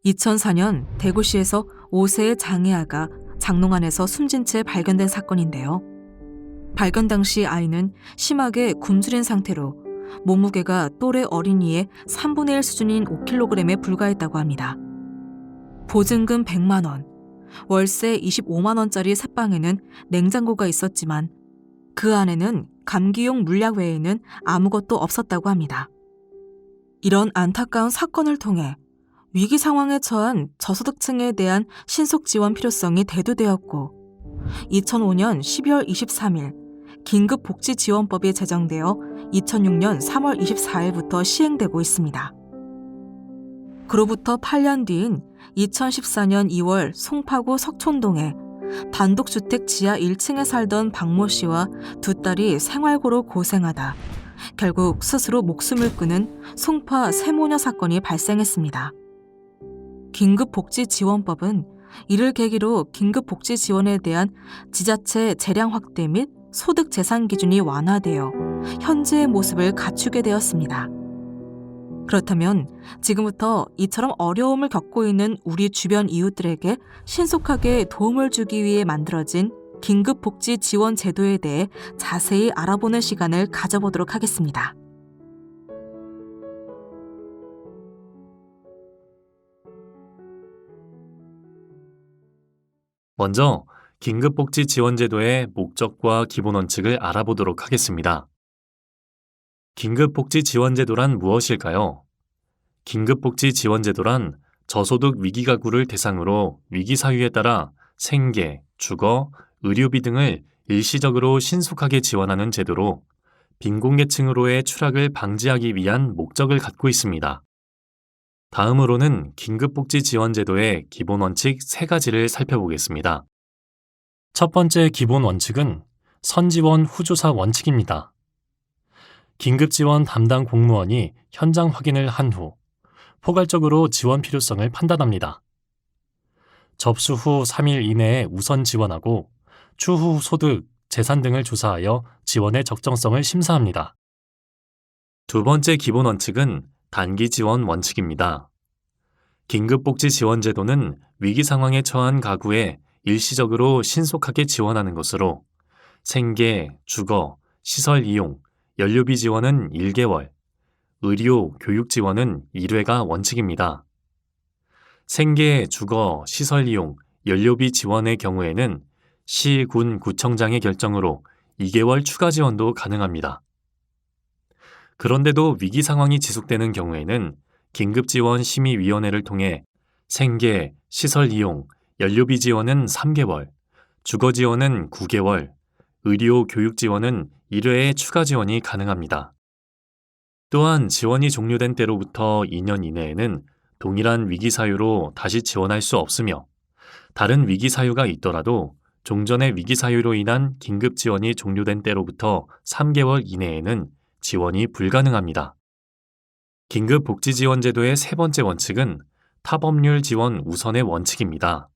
2004년 대구시에서 5세의 장애아가 장롱 안에서 숨진 채 발견된 사건인데요. 발견 당시 아이는 심하게 굶주린 상태로 몸무게가 또래 어린이의 3분의 1 수준인 5kg에 불과했다고 합니다. 보증금 100만 원, 월세 25만 원짜리 셋방에는 냉장고가 있었지만 그 안에는 감기용 물약 외에는 아무것도 없었다고 합니다. 이런 안타까운 사건을 통해 위기 상황에 처한 저소득층에 대한 신속 지원 필요성이 대두되었고 2005년 12월 23일 긴급복지지원법이 제정되어 2006년 3월 24일부터 시행되고 있습니다. 그로부터 8년 뒤인 2014년 2월 송파구 석촌동에 단독주택 지하 1층에 살던 박모 씨와 두 딸이 생활고로 고생하다 결국 스스로 목숨을 끊은 송파 세모녀 사건이 발생했습니다. 긴급복지지원법은 이를 계기로 긴급복지지원에 대한 지자체 재량 확대 및 소득 재산 기준이 완화되어 현재의 모습을 갖추게 되었습니다. 그렇다면 지금부터 이처럼 어려움을 겪고 있는 우리 주변 이웃들에게 신속하게 도움을 주기 위해 만들어진 긴급복지지원 제도에 대해 자세히 알아보는 시간을 가져보도록 하겠습니다. 먼저 긴급복지지원제도의 목적과 기본 원칙을 알아보도록 하겠습니다. 긴급복지지원제도란 무엇일까요? 긴급복지지원제도란 저소득 위기가구를 대상으로 위기 사유에 따라 생계, 주거, 의료비 등을 일시적으로 신속하게 지원하는 제도로 빈곤계층으로의 추락을 방지하기 위한 목적을 갖고 있습니다. 다음으로는 긴급복지지원제도의 기본 원칙 3가지를 살펴보겠습니다. 첫 번째 기본 원칙은 선지원 후조사 원칙입니다. 긴급지원 담당 공무원이 현장 확인을 한 후 포괄적으로 지원 필요성을 판단합니다. 접수 후 3일 이내에 우선 지원하고 추후 소득, 재산 등을 조사하여 지원의 적정성을 심사합니다. 두 번째 기본 원칙은 단기 지원 원칙입니다. 긴급복지지원제도는 위기 상황에 처한 가구에 일시적으로 신속하게 지원하는 것으로 생계, 주거, 시설 이용, 연료비 지원은 1개월, 의료, 교육 지원은 1회가 원칙입니다. 생계, 주거, 시설 이용, 연료비 지원의 경우에는 시, 군, 구청장의 결정으로 2개월 추가 지원도 가능합니다. 그런데도 위기 상황이 지속되는 경우에는 긴급지원심의위원회를 통해 생계, 시설 이용, 연료비 지원은 3개월, 주거 지원은 9개월, 의료, 교육 지원은 1회의 추가 지원이 가능합니다. 또한 지원이 종료된 때로부터 2년 이내에는 동일한 위기 사유로 다시 지원할 수 없으며 다른 위기 사유가 있더라도 종전의 위기 사유로 인한 긴급 지원이 종료된 때로부터 3개월 이내에는 지원이 불가능합니다. 긴급복지지원제도의 세 번째 원칙은 타법률 지원 우선의 원칙입니다.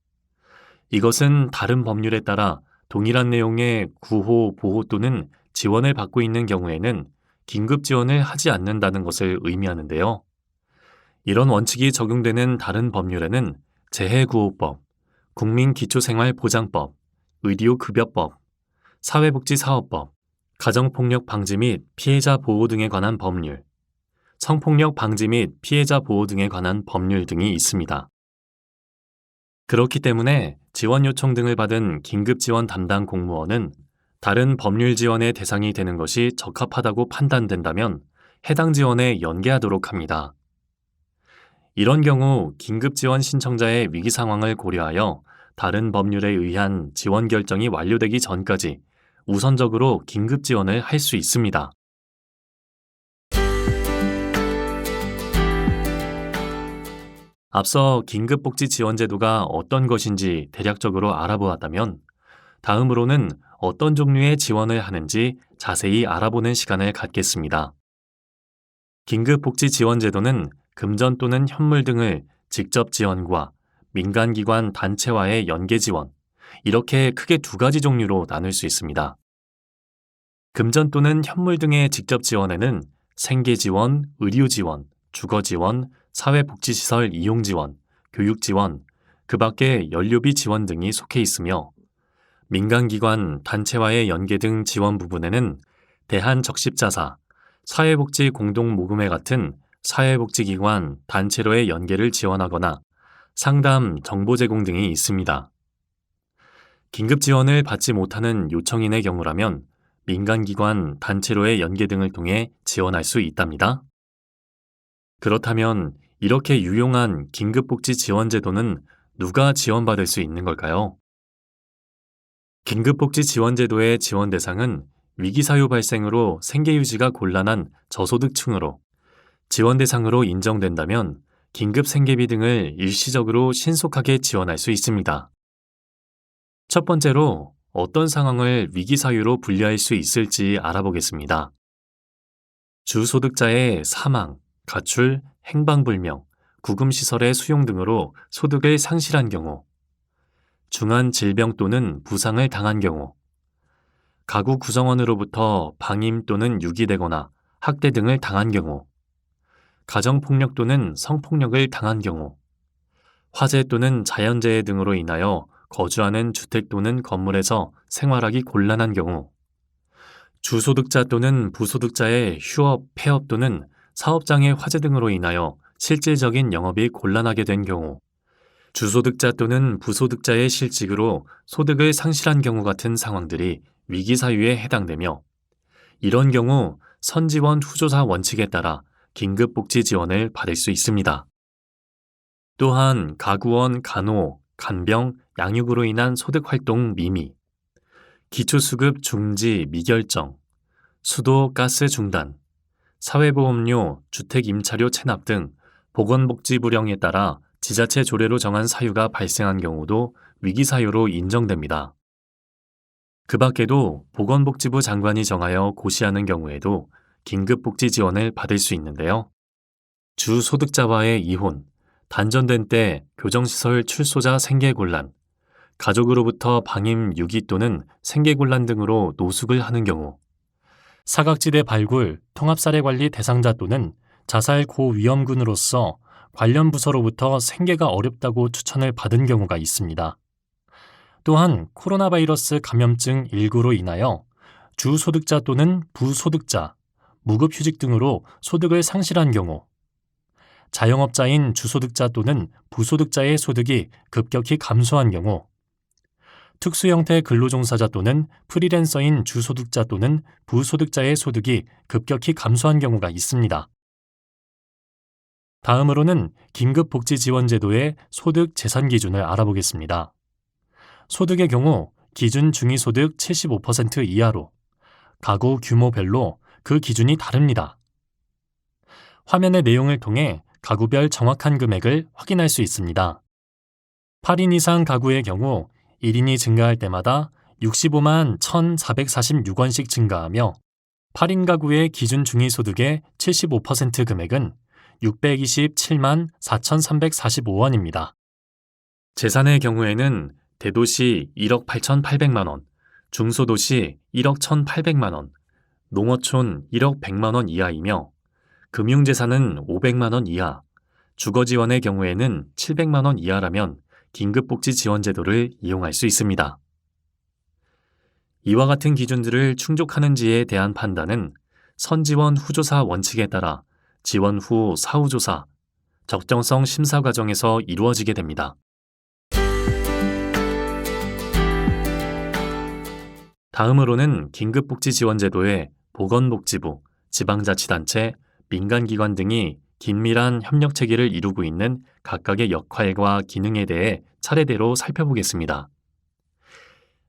이것은 다른 법률에 따라 동일한 내용의 구호, 보호 또는 지원을 받고 있는 경우에는 긴급 지원을 하지 않는다는 것을 의미하는데요. 이런 원칙이 적용되는 다른 법률에는 재해구호법, 국민기초생활보장법, 의료급여법, 사회복지사업법, 가정폭력 방지 및 피해자 보호 등에 관한 법률, 성폭력 방지 및 피해자 보호 등에 관한 법률 등이 있습니다. 그렇기 때문에 지원 요청 등을 받은 긴급지원 담당 공무원은 다른 법률 지원의 대상이 되는 것이 적합하다고 판단된다면 해당 지원에 연계하도록 합니다. 이런 경우 긴급지원 신청자의 위기 상황을 고려하여 다른 법률에 의한 지원 결정이 완료되기 전까지 우선적으로 긴급지원을 할 수 있습니다. 앞서 긴급복지지원제도가 어떤 것인지 대략적으로 알아보았다면 다음으로는 어떤 종류의 지원을 하는지 자세히 알아보는 시간을 갖겠습니다. 긴급복지지원제도는 금전 또는 현물 등을 직접 지원과 민간기관 단체와의 연계 지원, 이렇게 크게 2가지 종류로 나눌 수 있습니다. 금전 또는 현물 등의 직접 지원에는 생계 지원, 의료 지원, 주거 지원, 사회복지시설 이용 지원, 교육 지원, 그 밖에 연료비 지원 등이 속해 있으며 민간기관, 단체와의 연계 등 지원 부분에는 대한적십자사, 사회복지공동모금회 같은 사회복지기관, 단체로의 연계를 지원하거나 상담, 정보 제공 등이 있습니다. 긴급 지원을 받지 못하는 요청인의 경우라면 민간기관, 단체로의 연계 등을 통해 지원할 수 있답니다. 그렇다면 이렇게 유용한 긴급복지 지원제도는 누가 지원받을 수 있는 걸까요? 긴급복지 지원제도의 지원 대상은 위기사유 발생으로 생계유지가 곤란한 저소득층으로 지원 대상으로 인정된다면 긴급 생계비 등을 일시적으로 신속하게 지원할 수 있습니다. 첫 번째로 어떤 상황을 위기사유로 분류할 수 있을지 알아보겠습니다. 주소득자의 사망, 가출, 행방불명, 구금시설의 수용 등으로 소득을 상실한 경우, 중한 질병 또는 부상을 당한 경우, 가구 구성원으로부터 방임 또는 유기되거나 학대 등을 당한 경우, 가정폭력 또는 성폭력을 당한 경우, 화재 또는 자연재해 등으로 인하여 거주하는 주택 또는 건물에서 생활하기 곤란한 경우, 주소득자 또는 부소득자의 휴업, 폐업 또는 사업장의 화재 등으로 인하여 실질적인 영업이 곤란하게 된 경우, 주소득자 또는 부소득자의 실직으로 소득을 상실한 경우 같은 상황들이 위기사유에 해당되며 이런 경우 선지원 후조사 원칙에 따라 긴급복지 지원을 받을 수 있습니다. 또한 가구원, 간호, 간병, 양육으로 인한 소득활동 미미, 기초수급 중지, 미결정, 수도, 가스 중단, 사회보험료, 주택임차료 체납 등 보건복지 불형에 따라 지자체 조례로 정한 사유가 발생한 경우도 위기사유로 인정됩니다. 그 밖에도 보건복지부 장관이 정하여 고시하는 경우에도 긴급복지 지원을 받을 수 있는데요. 주소득자와의 이혼, 단전된 때 교정시설 출소자 생계곤란, 가족으로부터 방임, 유기 또는 생계곤란 등으로 노숙을 하는 경우, 사각지대 발굴, 통합사례관리 대상자 또는 자살 고위험군으로서 관련 부서로부터 생계가 어렵다고 추천을 받은 경우가 있습니다. 또한 코로나 바이러스 감염증 19로 인하여 주소득자 또는 부소득자, 무급휴직 등으로 소득을 상실한 경우, 자영업자인 주소득자 또는 부소득자의 소득이 급격히 감소한 경우, 특수형태 근로종사자 또는 프리랜서인 주소득자 또는 부소득자의 소득이 급격히 감소한 경우가 있습니다. 다음으로는 긴급복지지원제도의 소득 재산 기준을 알아보겠습니다. 소득의 경우 기준 중위소득 75% 이하로 가구 규모별로 그 기준이 다릅니다. 화면의 내용을 통해 가구별 정확한 금액을 확인할 수 있습니다. 8인 이상 가구의 경우 1인이 증가할 때마다 65만 1,446원씩 증가하며 8인 가구의 기준 중위소득의 75% 금액은 627만 4,345원입니다. 재산의 경우에는 대도시 1억 8,800만 원, 중소도시 1억 1,800만 원, 농어촌 1억 100만 원 이하이며 금융재산은 500만 원 이하, 주거지원의 경우에는 700만 원 이하라면 긴급복지 지원제도를 이용할 수 있습니다. 이와 같은 기준들을 충족하는지에 대한 판단은 선지원 후조사 원칙에 따라 지원 후 사후조사, 적정성 심사 과정에서 이루어지게 됩니다. 다음으로는 긴급복지지원제도에 보건복지부, 지방자치단체, 민간기관 등이 긴밀한 협력체계를 이루고 있는 각각의 역할과 기능에 대해 차례대로 살펴보겠습니다.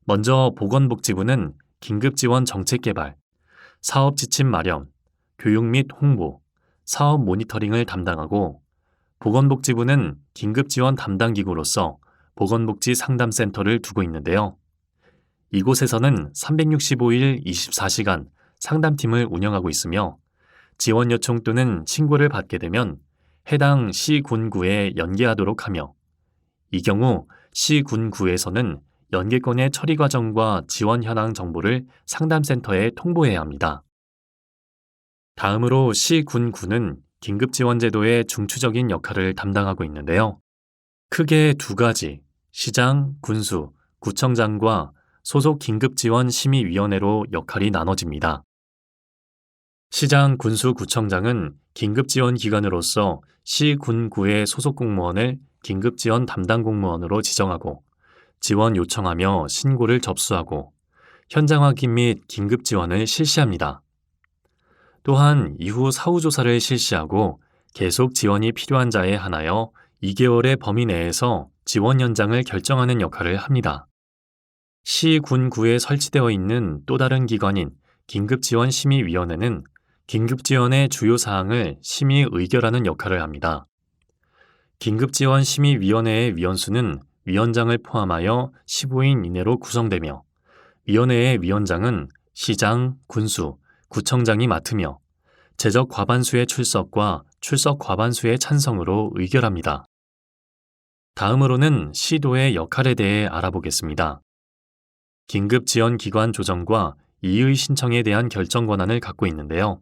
먼저 보건복지부는 긴급지원 정책개발, 사업지침 마련, 교육 및 홍보, 사업 모니터링을 담당하고 보건복지부는 긴급지원 담당기구로서 보건복지 상담센터를 두고 있는데요. 이곳에서는 365일 24시간 상담팀을 운영하고 있으며 지원 요청 또는 신고를 받게 되면 해당 시, 군, 구에 연계하도록 하며 이 경우 시, 군, 구에서는 연계건의 처리 과정과 지원 현황 정보를 상담센터에 통보해야 합니다. 다음으로 시, 군, 구는 긴급지원제도의 중추적인 역할을 담당하고 있는데요. 크게 두 가지, 시장, 군수, 구청장과 소속 긴급지원심의위원회로 역할이 나눠집니다. 시장, 군수, 구청장은 긴급지원기관으로서 시, 군, 구의 소속 공무원을 긴급지원 담당 공무원으로 지정하고 지원 요청하며 신고를 접수하고 현장 확인 및 긴급지원을 실시합니다. 또한 이후 사후조사를 실시하고 계속 지원이 필요한 자에 한하여 2개월의 범위 내에서 지원 연장을 결정하는 역할을 합니다. 시, 군, 구에 설치되어 있는 또 다른 기관인 긴급지원심의위원회는 긴급지원의 주요 사항을 심의 의결하는 역할을 합니다. 긴급지원심의위원회의 위원수는 위원장을 포함하여 15인 이내로 구성되며 위원회의 위원장은 시장, 군수, 구청장이 맡으며 제적 과반수의 출석과 출석 과반수의 찬성으로 의결합니다. 다음으로는 시도의 역할에 대해 알아보겠습니다. 긴급지원기관 조정과 이의 신청에 대한 결정 권한을 갖고 있는데요.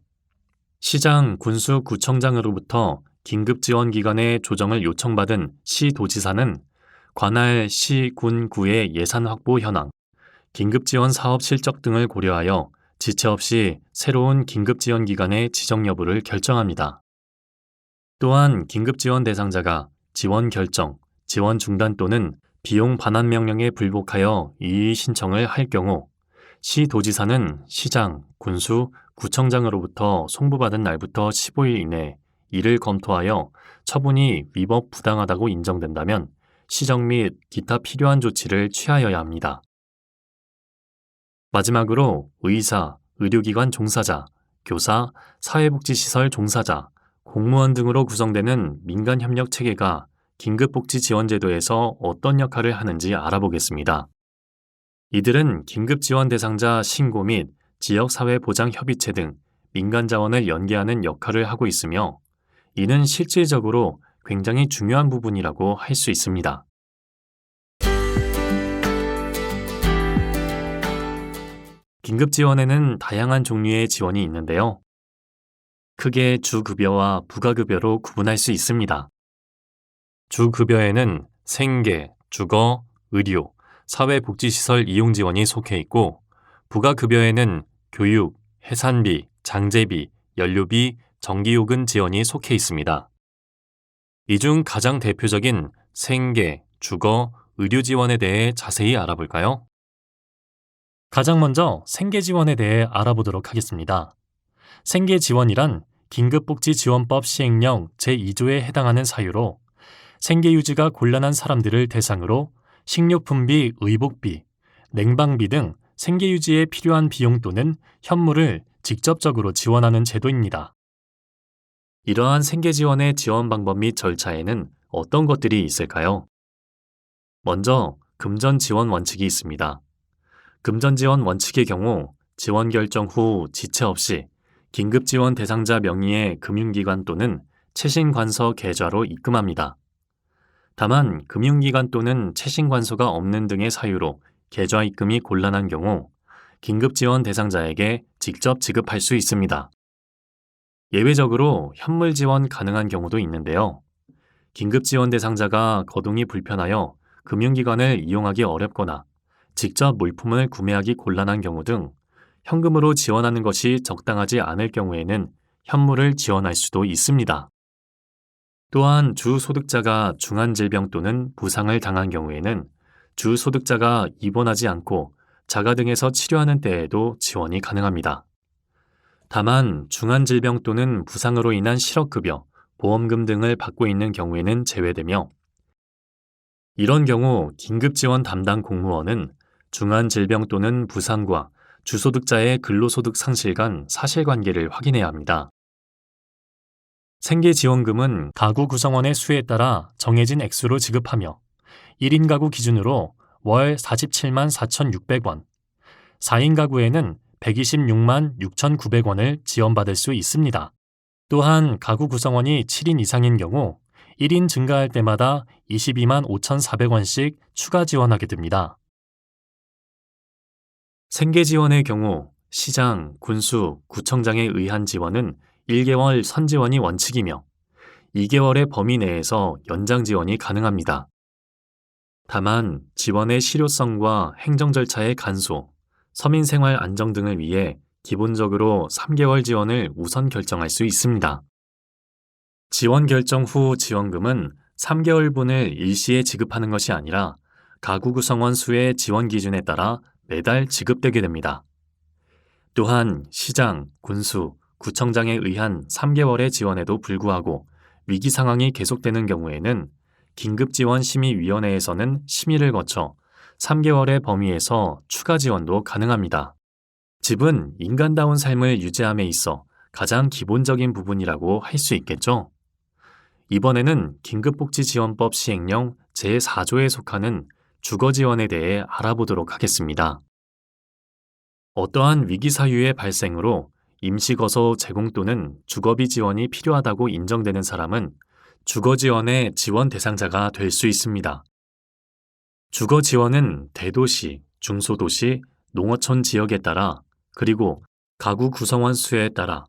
시장, 군수, 구청장으로부터 긴급지원기관의 조정을 요청받은 시도지사는 관할 시, 군, 구의 예산 확보 현황, 긴급지원 사업 실적 등을 고려하여 지체 없이 새로운 긴급지원기관의 지정 여부를 결정합니다. 또한 긴급지원 대상자가 지원 결정, 지원 중단 또는 비용 반환 명령에 불복하여 이의 신청을 할 경우 시도지사는 시장, 군수, 구청장으로부터 송부받은 날부터 15일 이내 이를 검토하여 처분이 위법 부당하다고 인정된다면 시정 및 기타 필요한 조치를 취하여야 합니다. 마지막으로 의사, 의료기관 종사자, 교사, 사회복지시설 종사자, 공무원 등으로 구성되는 민간협력체계가 긴급복지지원제도에서 어떤 역할을 하는지 알아보겠습니다. 이들은 긴급지원 대상자 신고 및 지역사회보장협의체 등 민간자원을 연계하는 역할을 하고 있으며 이는 실질적으로 굉장히 중요한 부분이라고 할 수 있습니다. 긴급지원에는 다양한 종류의 지원이 있는데요. 크게 주급여와 부가급여로 구분할 수 있습니다. 주급여에는 생계, 주거, 의료, 사회복지시설 이용 지원이 속해 있고 부가급여에는 교육, 해산비, 장제비, 연료비, 전기요금 지원이 속해 있습니다. 이 중 가장 대표적인 생계, 주거, 의료 지원에 대해 자세히 알아볼까요? 가장 먼저 생계 지원에 대해 알아보도록 하겠습니다. 생계 지원이란 긴급복지지원법 시행령 제2조에 해당하는 사유로 생계 유지가 곤란한 사람들을 대상으로 식료품비, 의복비, 냉방비 등 생계 유지에 필요한 비용 또는 현물을 직접적으로 지원하는 제도입니다. 이러한 생계 지원의 지원 방법 및 절차에는 어떤 것들이 있을까요? 먼저 금전 지원 원칙이 있습니다. 금전 지원 원칙의 경우 지원 결정 후 지체 없이 긴급 지원 대상자 명의의 금융기관 또는 채신관서 계좌로 입금합니다. 다만 금융기관 또는 채신관소가 없는 등의 사유로 계좌 입금이 곤란한 경우 긴급지원 대상자에게 직접 지급할 수 있습니다. 예외적으로 현물 지원 가능한 경우도 있는데요. 긴급지원 대상자가 거동이 불편하여 금융기관을 이용하기 어렵거나 직접 물품을 구매하기 곤란한 경우 등 현금으로 지원하는 것이 적당하지 않을 경우에는 현물을 지원할 수도 있습니다. 또한 주소득자가 중환질병 또는 부상을 당한 경우에는 주소득자가 입원하지 않고 자가 등에서 치료하는 때에도 지원이 가능합니다. 다만 중환질병 또는 부상으로 인한 실업급여, 보험금 등을 받고 있는 경우에는 제외되며 이런 경우 긴급지원 담당 공무원은 중환질병 또는 부상과 주소득자의 근로소득 상실 간 사실관계를 확인해야 합니다. 생계지원금은 가구 구성원의 수에 따라 정해진 액수로 지급하며 1인 가구 기준으로 월 47만 4,600원, 4인 가구에는 126만 6,900원을 지원받을 수 있습니다. 또한 가구 구성원이 7인 이상인 경우 1인 증가할 때마다 22만 5,400원씩 추가 지원하게 됩니다. 생계지원의 경우 시장, 군수, 구청장에 의한 지원은 1개월 선지원이 원칙이며 2개월의 범위 내에서 연장 지원이 가능합니다. 다만 지원의 실효성과 행정 절차의 간소, 서민 생활 안정 등을 위해 기본적으로 3개월 지원을 우선 결정할 수 있습니다. 지원 결정 후 지원금은 3개월분을 일시에 지급하는 것이 아니라 가구 구성원 수의 지원 기준에 따라 매달 지급되게 됩니다. 또한 시장, 군수, 구청장에 의한 3개월의 지원에도 불구하고 위기 상황이 계속되는 경우에는 긴급지원심의위원회에서는 심의를 거쳐 3개월의 범위에서 추가 지원도 가능합니다. 집은 인간다운 삶을 유지함에 있어 가장 기본적인 부분이라고 할 수 있겠죠. 이번에는 긴급복지지원법 시행령 제4조에 속하는 주거지원에 대해 알아보도록 하겠습니다. 어떠한 위기 사유의 발생으로 임시거소 제공 또는 주거비 지원이 필요하다고 인정되는 사람은 주거지원의 지원 대상자가 될 수 있습니다. 주거지원은 대도시, 중소도시, 농어촌 지역에 따라 그리고 가구 구성원 수에 따라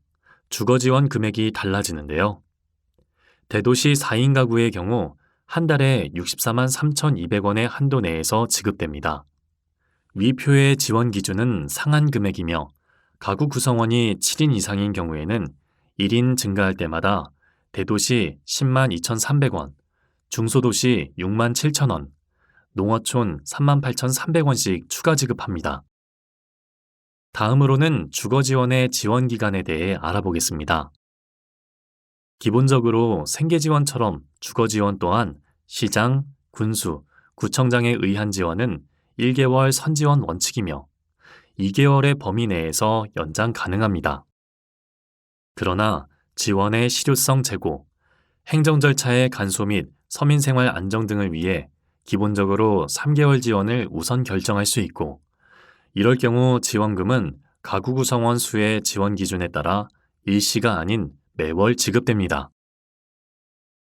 주거지원 금액이 달라지는데요. 대도시 4인 가구의 경우 한 달에 64만 3,200원의 한도 내에서 지급됩니다. 위 표의 지원 기준은 상한 금액이며 가구 구성원이 7인 이상인 경우에는 1인 증가할 때마다 대도시 10만 2,300원, 중소도시 6만 7,000원, 농어촌 3만 8,300원씩 추가 지급합니다. 다음으로는 주거지원의 지원 기간에 대해 알아보겠습니다. 기본적으로 생계지원처럼 주거지원 또한 시장, 군수, 구청장에 의한 지원은 1개월 선지원 원칙이며 2개월의 범위 내에서 연장 가능합니다. 그러나 지원의 실효성 제고, 행정 절차의 간소 및 서민생활 안정 등을 위해 기본적으로 3개월 지원을 우선 결정할 수 있고 이럴 경우 지원금은 가구 구성원 수의 지원 기준에 따라 일시가 아닌 매월 지급됩니다.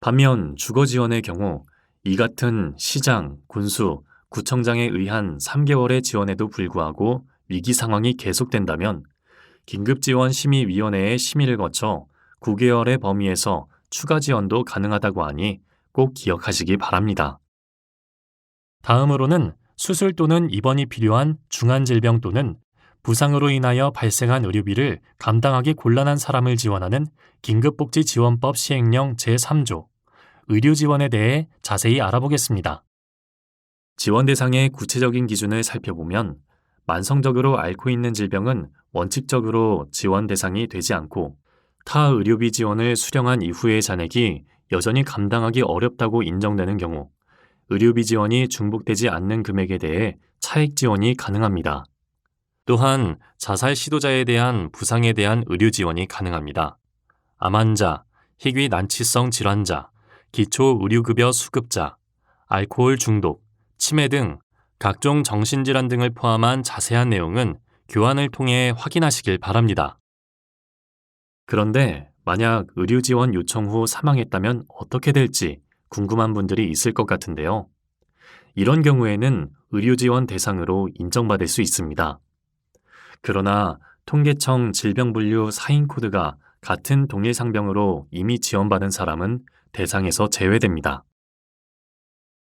반면 주거지원의 경우 이 같은 시장, 군수, 구청장에 의한 3개월의 지원에도 불구하고 위기 상황이 계속된다면 긴급지원심의위원회의 심의를 거쳐 9개월의 범위에서 추가 지원도 가능하다고 하니 꼭 기억하시기 바랍니다. 다음으로는 수술 또는 입원이 필요한 중환질병 또는 부상으로 인하여 발생한 의료비를 감당하기 곤란한 사람을 지원하는 긴급복지지원법 시행령 제3조 의료지원에 대해 자세히 알아보겠습니다. 지원 대상의 구체적인 기준을 살펴보면 만성적으로 앓고 있는 질병은 원칙적으로 지원 대상이 되지 않고 타 의료비 지원을 수령한 이후의 잔액이 여전히 감당하기 어렵다고 인정되는 경우 의료비 지원이 중복되지 않는 금액에 대해 차액 지원이 가능합니다. 또한 자살 시도자에 대한 부상에 대한 의료 지원이 가능합니다. 암 환자, 희귀 난치성 질환자, 기초 의료급여 수급자, 알코올 중독, 치매 등 각종 정신질환 등을 포함한 자세한 내용은 교환을 통해 확인하시길 바랍니다. 그런데 만약 의료 지원 요청 후 사망했다면 어떻게 될지 궁금한 분들이 있을 것 같은데요. 이런 경우에는 의료 지원 대상으로 인정받을 수 있습니다. 그러나 통계청 질병분류 4인 코드가 같은 동일 상병으로 이미 지원받은 사람은 대상에서 제외됩니다.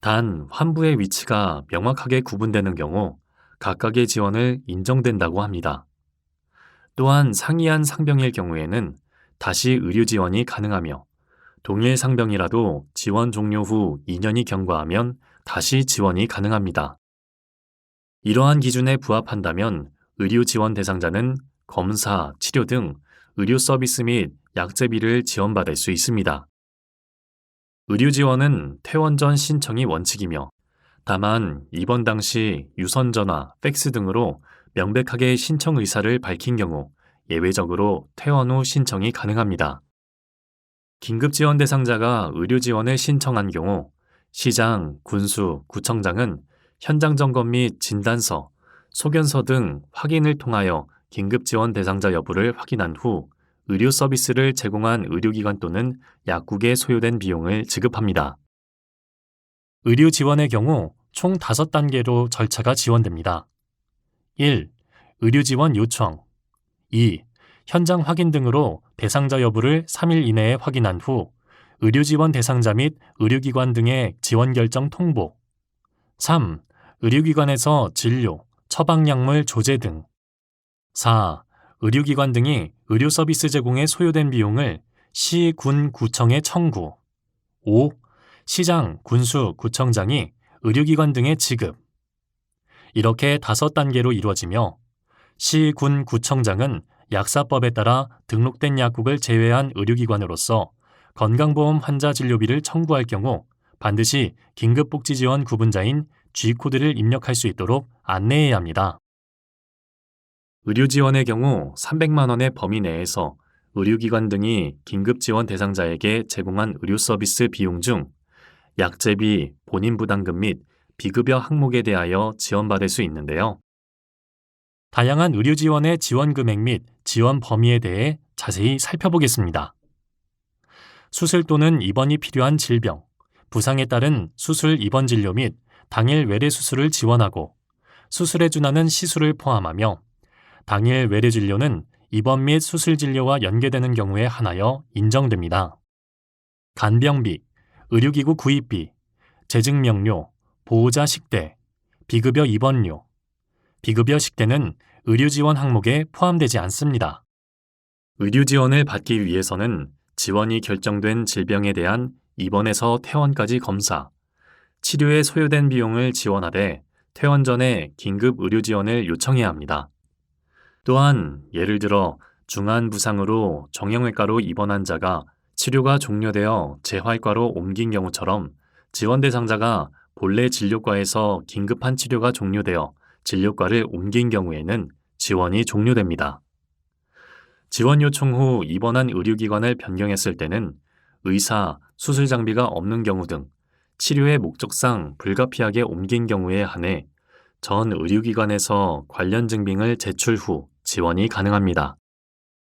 단 환부의 위치가 명확하게 구분되는 경우 각각의 지원을 인정된다고 합니다. 또한 상이한 상병일 경우에는 다시 의료 지원이 가능하며 동일 상병이라도 지원 종료 후 2년이 경과하면 다시 지원이 가능합니다. 이러한 기준에 부합한다면 의료 지원 대상자는 검사, 치료 등 의료 서비스 및 약제비를 지원받을 수 있습니다. 의료 지원은 퇴원 전 신청이 원칙이며 다만 입원 당시 유선전화, 팩스 등으로 명백하게 신청 의사를 밝힌 경우 예외적으로 퇴원 후 신청이 가능합니다. 긴급지원 대상자가 의료 지원을 신청한 경우 시장, 군수, 구청장은 현장 점검 및 진단서, 소견서 등 확인을 통하여 긴급지원 대상자 여부를 확인한 후 의료 서비스를 제공한 의료기관 또는 약국에 소요된 비용을 지급합니다. 의료 지원의 경우 총 5단계로 절차가 지원됩니다. 1. 의료 지원 요청 2. 현장 확인 등으로 대상자 여부를 3일 이내에 확인한 후 의료 지원 대상자 및 의료기관 등의 지원 결정 통보 3. 의료기관에서 진료, 처방약물 조제 등. 4. 의료기관 등이 의료 서비스 제공에 소요된 비용을 시, 군, 구청에 청구. 5. 시장, 군수, 구청장이 의료기관 등에 지급. 이렇게 5단계로 이루어지며 시, 군, 구청장은 약사법에 따라 등록된 약국을 제외한 의료기관으로서 건강보험 환자 진료비를 청구할 경우 반드시 긴급복지지원 구분자인 G코드를 입력할 수 있도록 안내해야 합니다. 의료지원의 경우 300만 원의 범위 내에서 의료기관 등이 긴급지원 대상자에게 제공한 의료 서비스 비용 중 약제비, 본인부담금 및 비급여 항목에 대하여 지원받을 수 있는데요. 다양한 의료지원의 지원 금액 및 지원 범위에 대해 자세히 살펴보겠습니다. 수술 또는 입원이 필요한 질병, 부상에 따른 수술 입원 진료 및 당일 외래 수술을 지원하고 수술에 준하는 시술을 포함하며 당일 외래 진료는 입원 및 수술 진료와 연계되는 경우에 한하여 인정됩니다. 간병비, 의료기구 구입비, 재증명료, 보호자 식대, 비급여 입원료, 비급여 식대는 의료지원 항목에 포함되지 않습니다. 의료지원을 받기 위해서는 지원이 결정된 질병에 대한 입원에서 퇴원까지 검사, 치료에 소요된 비용을 지원하되 퇴원 전에 긴급 의료지원을 요청해야 합니다. 또한 예를 들어 중한 부상으로 정형외과로 입원한 자가 치료가 종료되어 재활과로 옮긴 경우처럼 지원 대상자가 본래 진료과에서 긴급한 치료가 종료되어 진료과를 옮긴 경우에는 지원이 종료됩니다. 지원 요청 후 입원한 의료기관을 변경했을 때는 의사, 수술 장비가 없는 경우 등 치료의 목적상 불가피하게 옮긴 경우에 한해 전 의료기관에서 관련 증빙을 제출 후 지원이 가능합니다.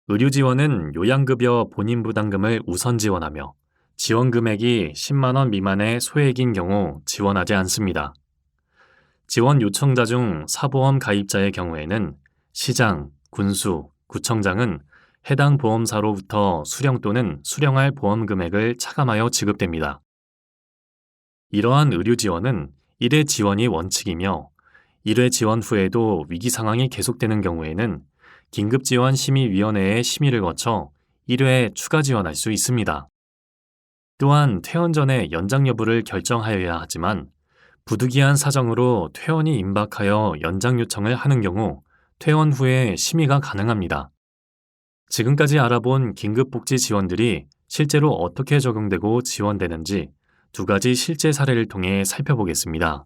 의료지원은 요양급여 본인부담금을 우선 지원하며 지원 금액이 10만 원 미만의 소액인 경우 지원하지 않습니다. 지원 요청자 중 사보험 가입자의 경우에는 시장, 군수, 구청장은 해당 보험사로부터 수령 또는 수령할 보험 금액을 차감하여 지급됩니다. 이러한 의료 지원은 1회 지원이 원칙이며 1회 지원 후에도 위기 상황이 계속되는 경우에는 긴급지원심의위원회의 심의를 거쳐 1회 추가 지원할 수 있습니다. 또한 퇴원 전에 연장 여부를 결정하여야 하지만 부득이한 사정으로 퇴원이 임박하여 연장 요청을 하는 경우 퇴원 후에 심의가 가능합니다. 지금까지 알아본 긴급복지 지원들이 실제로 어떻게 적용되고 지원되는지 2가지 실제 사례를 통해 살펴보겠습니다.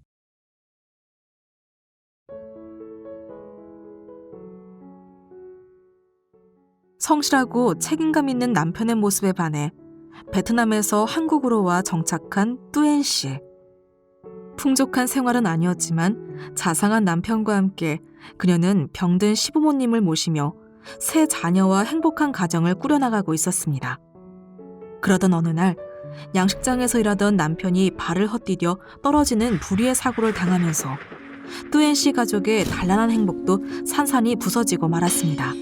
성실하고 책임감 있는 남편의 모습에 반해 베트남에서 한국으로 와 정착한 뚜엔 씨. 풍족한 생활은 아니었지만 자상한 남편과 함께 그녀는 병든 시부모님을 모시며 세 자녀와 행복한 가정을 꾸려나가고 있었습니다. 그러던 어느 날 양식장에서 일하던 남편이 발을 헛디뎌 떨어지는 불의의 사고를 당하면서 뚜엔 씨 가족의 단란한 행복도 산산이 부서지고 말았습니다.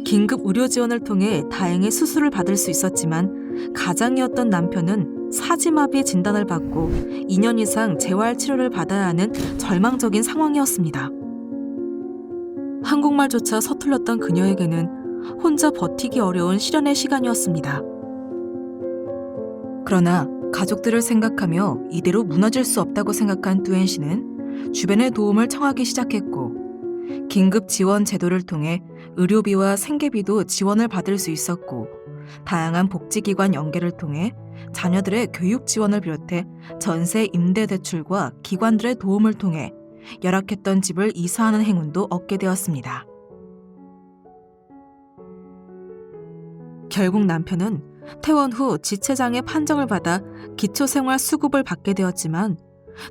긴급 의료 지원을 통해 다행히 수술을 받을 수 있었지만 가장이었던 남편은 사지마비 진단을 받고 2년 이상 재활 치료를 받아야 하는 절망적인 상황이었습니다. 한국말조차 서툴렀던 그녀에게는 혼자 버티기 어려운 시련의 시간이었습니다. 그러나 가족들을 생각하며 이대로 무너질 수 없다고 생각한 뚜엔 씨는 주변의 도움을 청하기 시작했고 긴급 지원 제도를 통해 의료비와 생계비도 지원을 받을 수 있었고 다양한 복지기관 연계를 통해 자녀들의 교육 지원을 비롯해 전세 임대 대출과 기관들의 도움을 통해 열악했던 집을 이사하는 행운도 얻게 되었습니다. 결국 남편은 퇴원 후 지체장애 판정을 받아 기초생활수급을 받게 되었지만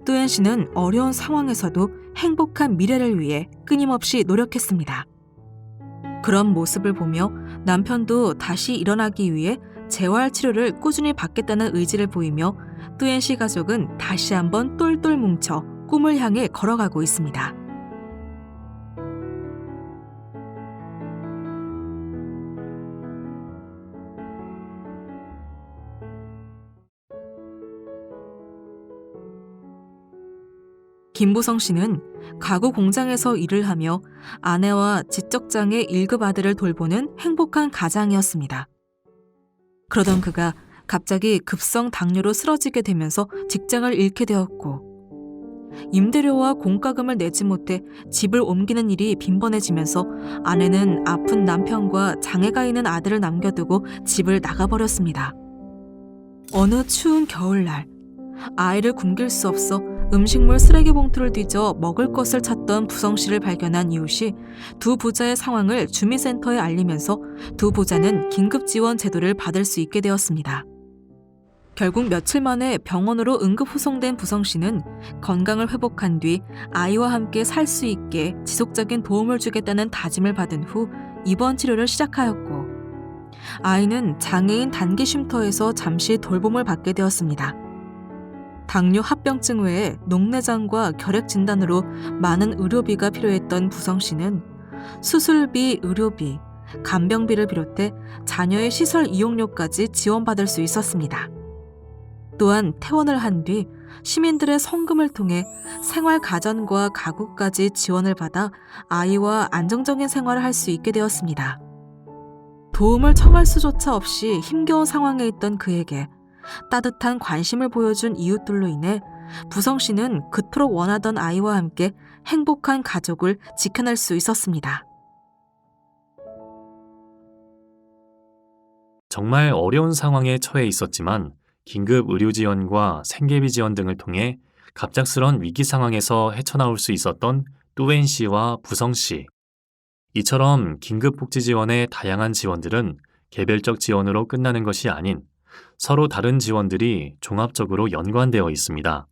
뚜엔 씨는 어려운 상황에서도 행복한 미래를 위해 끊임없이 노력했습니다. 그런 모습을 보며 남편도 다시 일어나기 위해 재활치료를 꾸준히 받겠다는 의지를 보이며 뚜엔 씨 가족은 다시 한번 똘똘 뭉쳐 꿈을 향해 걸어가고 있습니다. 김보성 씨는 가구 공장에서 일을 하며 아내와 지적장애 1급 아들을 돌보는 행복한 가장이었습니다. 그러던 그가 갑자기 급성 당뇨로 쓰러지게 되면서 직장을 잃게 되었고, 임대료와 공과금을 내지 못해 집을 옮기는 일이 빈번해지면서 아내는 아픈 남편과 장애가 있는 아들을 남겨두고 집을 나가버렸습니다. 어느 추운 겨울날, 아이를 굶길 수 없어 음식물 쓰레기 봉투를 뒤져 먹을 것을 찾던 부성 씨를 발견한 이웃이 두 부자의 상황을 주민센터에 알리면서 두 부자는 긴급 지원 제도를 받을 수 있게 되었습니다. 결국 며칠 만에 병원으로 응급 후송된 부성 씨는 건강을 회복한 뒤 아이와 함께 살 수 있게 지속적인 도움을 주겠다는 다짐을 받은 후 입원 치료를 시작하였고, 아이는 장애인 단기 쉼터에서 잠시 돌봄을 받게 되었습니다. 당뇨 합병증 외에 녹내장과 결핵 진단으로 많은 의료비가 필요했던 부성 씨는 수술비, 의료비, 간병비를 비롯해 자녀의 시설 이용료까지 지원받을 수 있었습니다. 또한 퇴원을 한 뒤 시민들의 성금을 통해 생활 가전과 가구까지 지원을 받아 아이와 안정적인 생활을 할 수 있게 되었습니다. 도움을 청할 수조차 없이 힘겨운 상황에 있던 그에게 따뜻한 관심을 보여준 이웃들로 인해 부성 씨는 그토록 원하던 아이와 함께 행복한 가족을 지켜낼 수 있었습니다. 정말 어려운 상황에 처해 있었지만 긴급 의료 지원과 생계비 지원 등을 통해 갑작스런 위기 상황에서 헤쳐나올 수 있었던 뚜웬 씨와 부성 씨. 이처럼 긴급 복지 지원의 다양한 지원들은 개별적 지원으로 끝나는 것이 아닌 서로 다른 지원들이 종합적으로 연관되어 있습니다.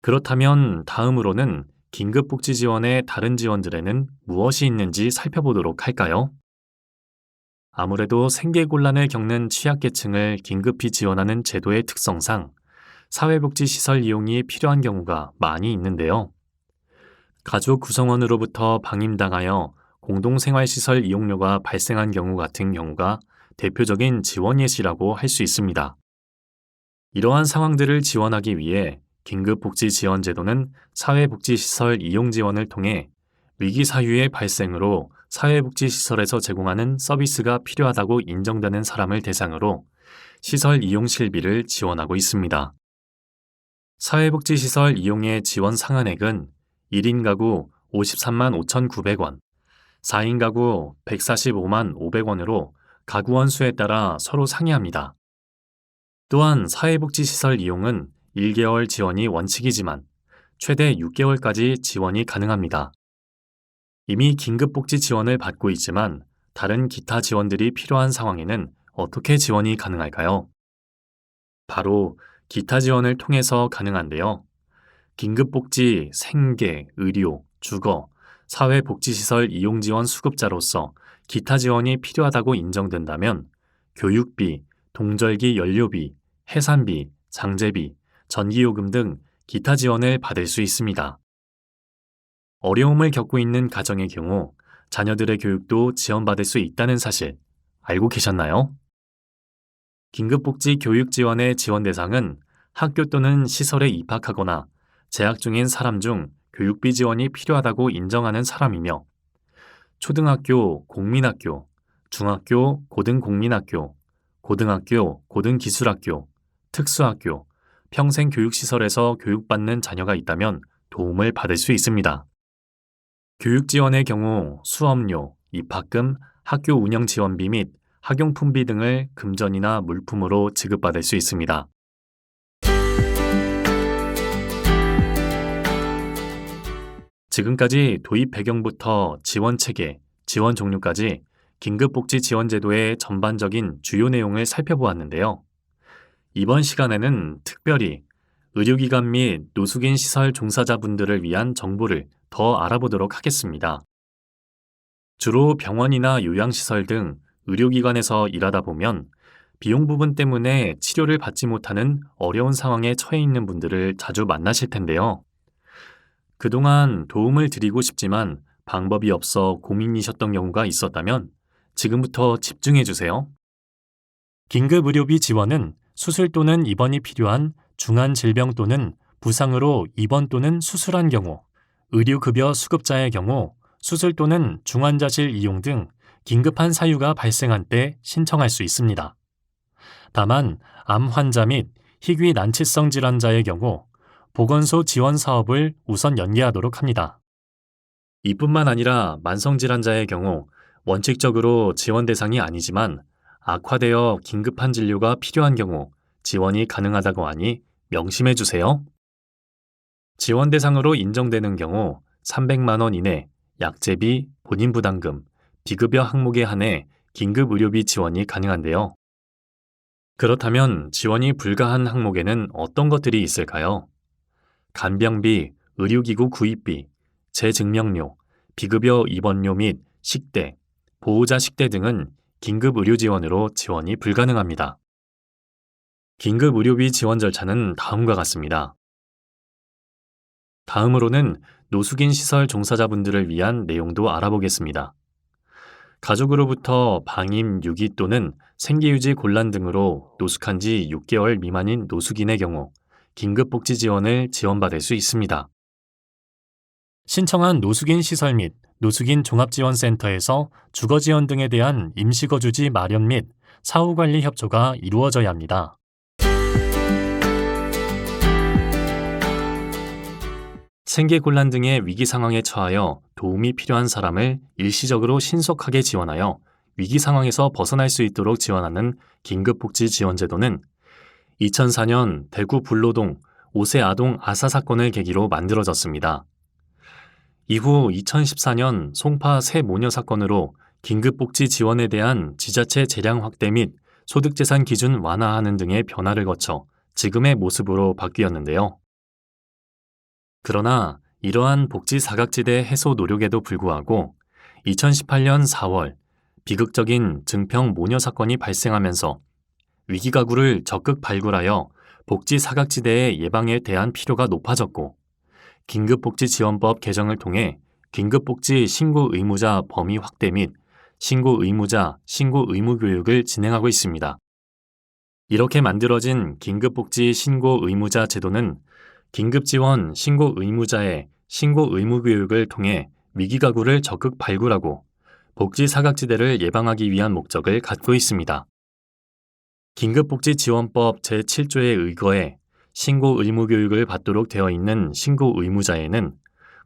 그렇다면 다음으로는 긴급 복지 지원의 다른 지원들에는 무엇이 있는지 살펴보도록 할까요? 아무래도 생계곤란을 겪는 취약계층을 긴급히 지원하는 제도의 특성상 사회복지시설 이용이 필요한 경우가 많이 있는데요. 가족 구성원으로부터 방임당하여 공동생활시설 이용료가 발생한 경우 같은 경우가 대표적인 지원 예시라고 할 수 있습니다. 이러한 상황들을 지원하기 위해 긴급복지지원제도는 사회복지시설 이용 지원을 통해 위기 사유의 발생으로 사회복지시설에서 제공하는 서비스가 필요하다고 인정되는 사람을 대상으로 시설 이용 실비를 지원하고 있습니다. 사회복지시설 이용의 지원 상한액은 1인 가구 53만 5,900원, 4인 가구 145만 500원으로 가구원 수에 따라 서로 상이합니다. 또한 사회복지시설 이용은 1개월 지원이 원칙이지만 최대 6개월까지 지원이 가능합니다. 이미 긴급복지 지원을 받고 있지만 다른 기타 지원들이 필요한 상황에는 어떻게 지원이 가능할까요? 바로 기타 지원을 통해서 가능한데요. 긴급복지, 생계, 의료, 주거, 사회복지시설 이용지원 수급자로서 기타 지원이 필요하다고 인정된다면 교육비, 동절기 연료비, 해산비, 장제비, 전기요금 등 기타 지원을 받을 수 있습니다. 어려움을 겪고 있는 가정의 경우 자녀들의 교육도 지원받을 수 있다는 사실 알고 계셨나요? 긴급복지 교육 지원의 지원 대상은 학교 또는 시설에 입학하거나 재학 중인 사람 중 교육비 지원이 필요하다고 인정하는 사람이며 초등학교, 공민학교, 중학교, 고등공민학교, 고등학교, 고등기술학교, 특수학교, 평생교육시설에서 교육받는 자녀가 있다면 도움을 받을 수 있습니다. 교육 지원의 경우 수업료, 입학금, 학교 운영 지원비 및 학용품비 등을 금전이나 물품으로 지급받을 수 있습니다. 지금까지 도입 배경부터 지원 체계, 지원 종류까지 긴급복지 지원제도의 전반적인 주요 내용을 살펴보았는데요. 이번 시간에는 특별히 의료기관 및 노숙인 시설 종사자분들을 위한 정보를 더 알아보도록 하겠습니다. 주로 병원이나 요양시설 등 의료기관에서 일하다 보면 비용 부분 때문에 치료를 받지 못하는 어려운 상황에 처해 있는 분들을 자주 만나실 텐데요. 그동안 도움을 드리고 싶지만 방법이 없어 고민이셨던 경우가 있었다면 지금부터 집중해 주세요. 긴급의료비 지원은 수술 또는 입원이 필요한 중한 질병 또는 부상으로 입원 또는 수술한 경우, 의료급여 수급자의 경우 수술 또는 중환자실 이용 등 긴급한 사유가 발생한 때 신청할 수 있습니다. 다만 암 환자 및 희귀 난치성 질환자의 경우 보건소 지원 사업을 우선 연계하도록 합니다. 이뿐만 아니라 만성질환자의 경우 원칙적으로 지원 대상이 아니지만 악화되어 긴급한 진료가 필요한 경우 지원이 가능하다고 하니 명심해 주세요. 지원 대상으로 인정되는 경우 300만 원 이내 약제비, 본인 부담금, 비급여 항목에 한해 긴급 의료비 지원이 가능한데요. 그렇다면 지원이 불가한 항목에는 어떤 것들이 있을까요? 간병비, 의료기구 구입비, 재증명료, 비급여 입원료 및 식대, 보호자 식대 등은 긴급 의료 지원으로 지원이 불가능합니다. 긴급 의료비 지원 절차는 다음과 같습니다. 다음으로는 노숙인 시설 종사자분들을 위한 내용도 알아보겠습니다. 가족으로부터 방임, 유기 또는 생계유지 곤란 등으로 노숙한 지 6개월 미만인 노숙인의 경우 긴급복지 지원을 지원받을 수 있습니다. 신청한 노숙인 시설 및 노숙인 종합지원센터에서 주거지원 등에 대한 임시거주지 마련 및 사후관리 협조가 이루어져야 합니다. 생계곤란 등의 위기 상황에 처하여 도움이 필요한 사람을 일시적으로 신속하게 지원하여 위기 상황에서 벗어날 수 있도록 지원하는 긴급복지 지원제도는 2004년 대구 불로동 5세 아동 아사 사건을 계기로 만들어졌습니다. 이후 2014년 송파 새 모녀 사건으로 긴급복지 지원에 대한 지자체 재량 확대 및 소득재산 기준 완화하는 등의 변화를 거쳐 지금의 모습으로 바뀌었는데요. 그러나 이러한 복지 사각지대 해소 노력에도 불구하고 2018년 4월 비극적인 증평 모녀 사건이 발생하면서 위기가구를 적극 발굴하여 복지 사각지대의 예방에 대한 필요가 높아졌고 긴급복지지원법 개정을 통해 긴급복지 신고 의무자 범위 확대 및 신고 의무자, 신고 의무 교육을 진행하고 있습니다. 이렇게 만들어진 긴급복지 신고 의무자 제도는 긴급지원 신고 의무자의 신고 의무 교육을 통해 위기가구를 적극 발굴하고 복지 사각지대를 예방하기 위한 목적을 갖고 있습니다. 긴급복지지원법 제7조에 의거해 신고 의무 교육을 받도록 되어 있는 신고 의무자에는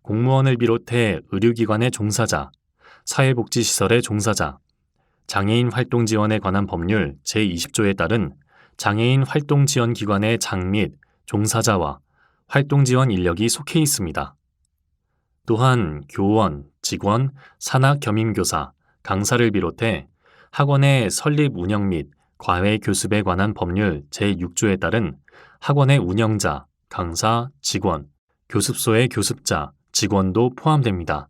공무원을 비롯해 의료기관의 종사자, 사회복지시설의 종사자, 장애인 활동 지원에 관한 법률 제20조에 따른 장애인 활동 지원 기관의 장 및 종사자와 활동 지원 인력이 속해 있습니다. 또한 교원, 직원, 산학 겸임교사, 강사를 비롯해 학원의 설립 운영 및 과외 교습에 관한 법률 제6조에 따른 학원의 운영자, 강사, 직원, 교습소의 교습자, 직원도 포함됩니다.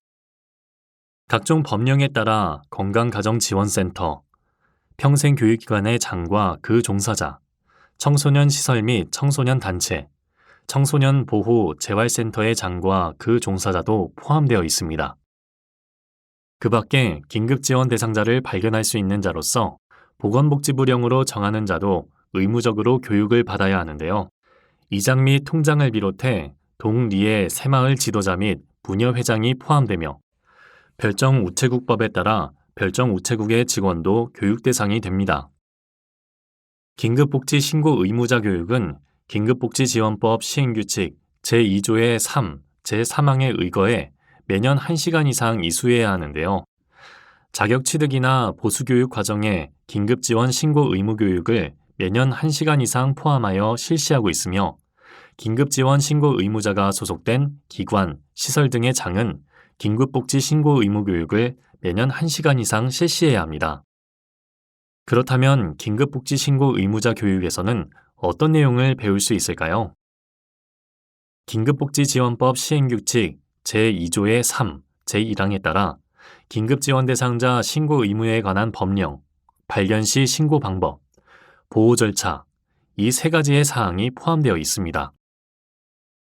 각종 법령에 따라 건강가정지원센터, 평생교육기관의 장과 그 종사자, 청소년 시설 및 청소년 단체, 청소년 보호 재활센터의 장과 그 종사자도 포함되어 있습니다. 그 밖에 긴급지원 대상자를 발견할 수 있는 자로서 보건복지부령으로 정하는 자도 의무적으로 교육을 받아야 하는데요. 이장 및 통장을 비롯해 동리의 새마을 지도자 및 부녀회장이 포함되며 별정우체국법에 따라 별정우체국의 직원도 교육 대상이 됩니다. 긴급복지 신고 의무자 교육은 긴급복지지원법 시행규칙 제2조의 3, 제3항에 의거해 매년 1시간 이상 이수해야 하는데요. 자격취득이나 보수교육 과정에 긴급지원 신고 의무 교육을 매년 1시간 이상 포함하여 실시하고 있으며 긴급지원 신고 의무자가 소속된 기관, 시설 등의 장은 긴급복지 신고 의무 교육을 매년 1시간 이상 실시해야 합니다. 그렇다면 긴급복지 신고 의무자 교육에서는 어떤 내용을 배울 수 있을까요? 긴급복지지원법 시행규칙 제2조의 3, 제1항에 따라 긴급지원 대상자 신고 의무에 관한 법령, 발견 시 신고 방법, 보호 절차, 이 세 가지의 사항이 포함되어 있습니다.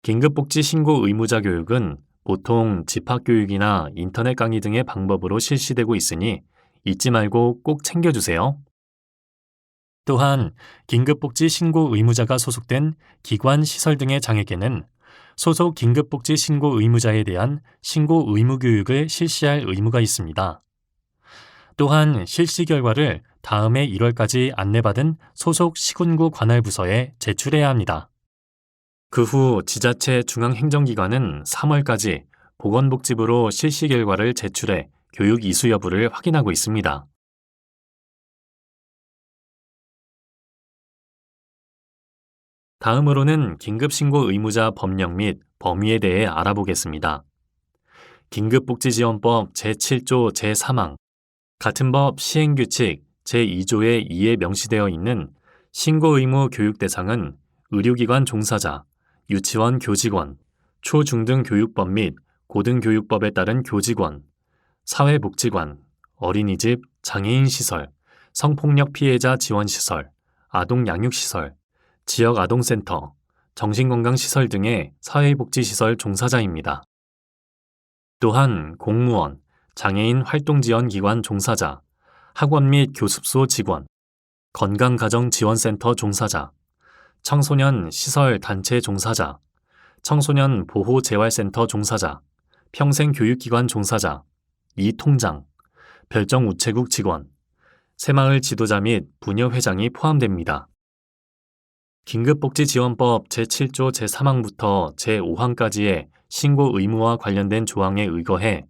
긴급복지 신고 의무자 교육은 보통 집합교육이나 인터넷 강의 등의 방법으로 실시되고 있으니 잊지 말고 꼭 챙겨주세요. 또한 긴급복지 신고 의무자가 소속된 기관, 시설 등의 장에게는 소속 긴급복지 신고 의무자에 대한 신고 의무 교육을 실시할 의무가 있습니다. 또한 실시 결과를 다음해 1월까지 안내받은 소속 시군구 관할 부서에 제출해야 합니다. 그 후 지자체 중앙행정기관은 3월까지 보건복지부로 실시 결과를 제출해 교육 이수 여부를 확인하고 있습니다. 다음으로는 긴급신고 의무자 법령 및 범위에 대해 알아보겠습니다. 긴급복지지원법 제7조 제3항, 같은 법 시행규칙 제2조의 2에 명시되어 있는 신고 의무 교육 대상은 의료기관 종사자, 유치원 교직원, 초중등 교육법 및 고등교육법에 따른 교직원, 사회복지관, 어린이집, 장애인시설, 성폭력 피해자 지원시설, 아동양육시설, 지역아동센터, 정신건강시설 등의 사회복지시설 종사자입니다. 또한 공무원, 장애인 활동지원기관 종사자, 학원 및 교습소 직원, 건강가정지원센터 종사자, 청소년 시설 단체 종사자, 청소년 보호재활센터 종사자, 평생교육기관 종사자, 이통장, 별정우체국 직원, 새마을 지도자 및 부녀회장이 포함됩니다. 긴급복지지원법 제7조 제3항부터 제5항까지의 신고 의무와 관련된 조항에 의거해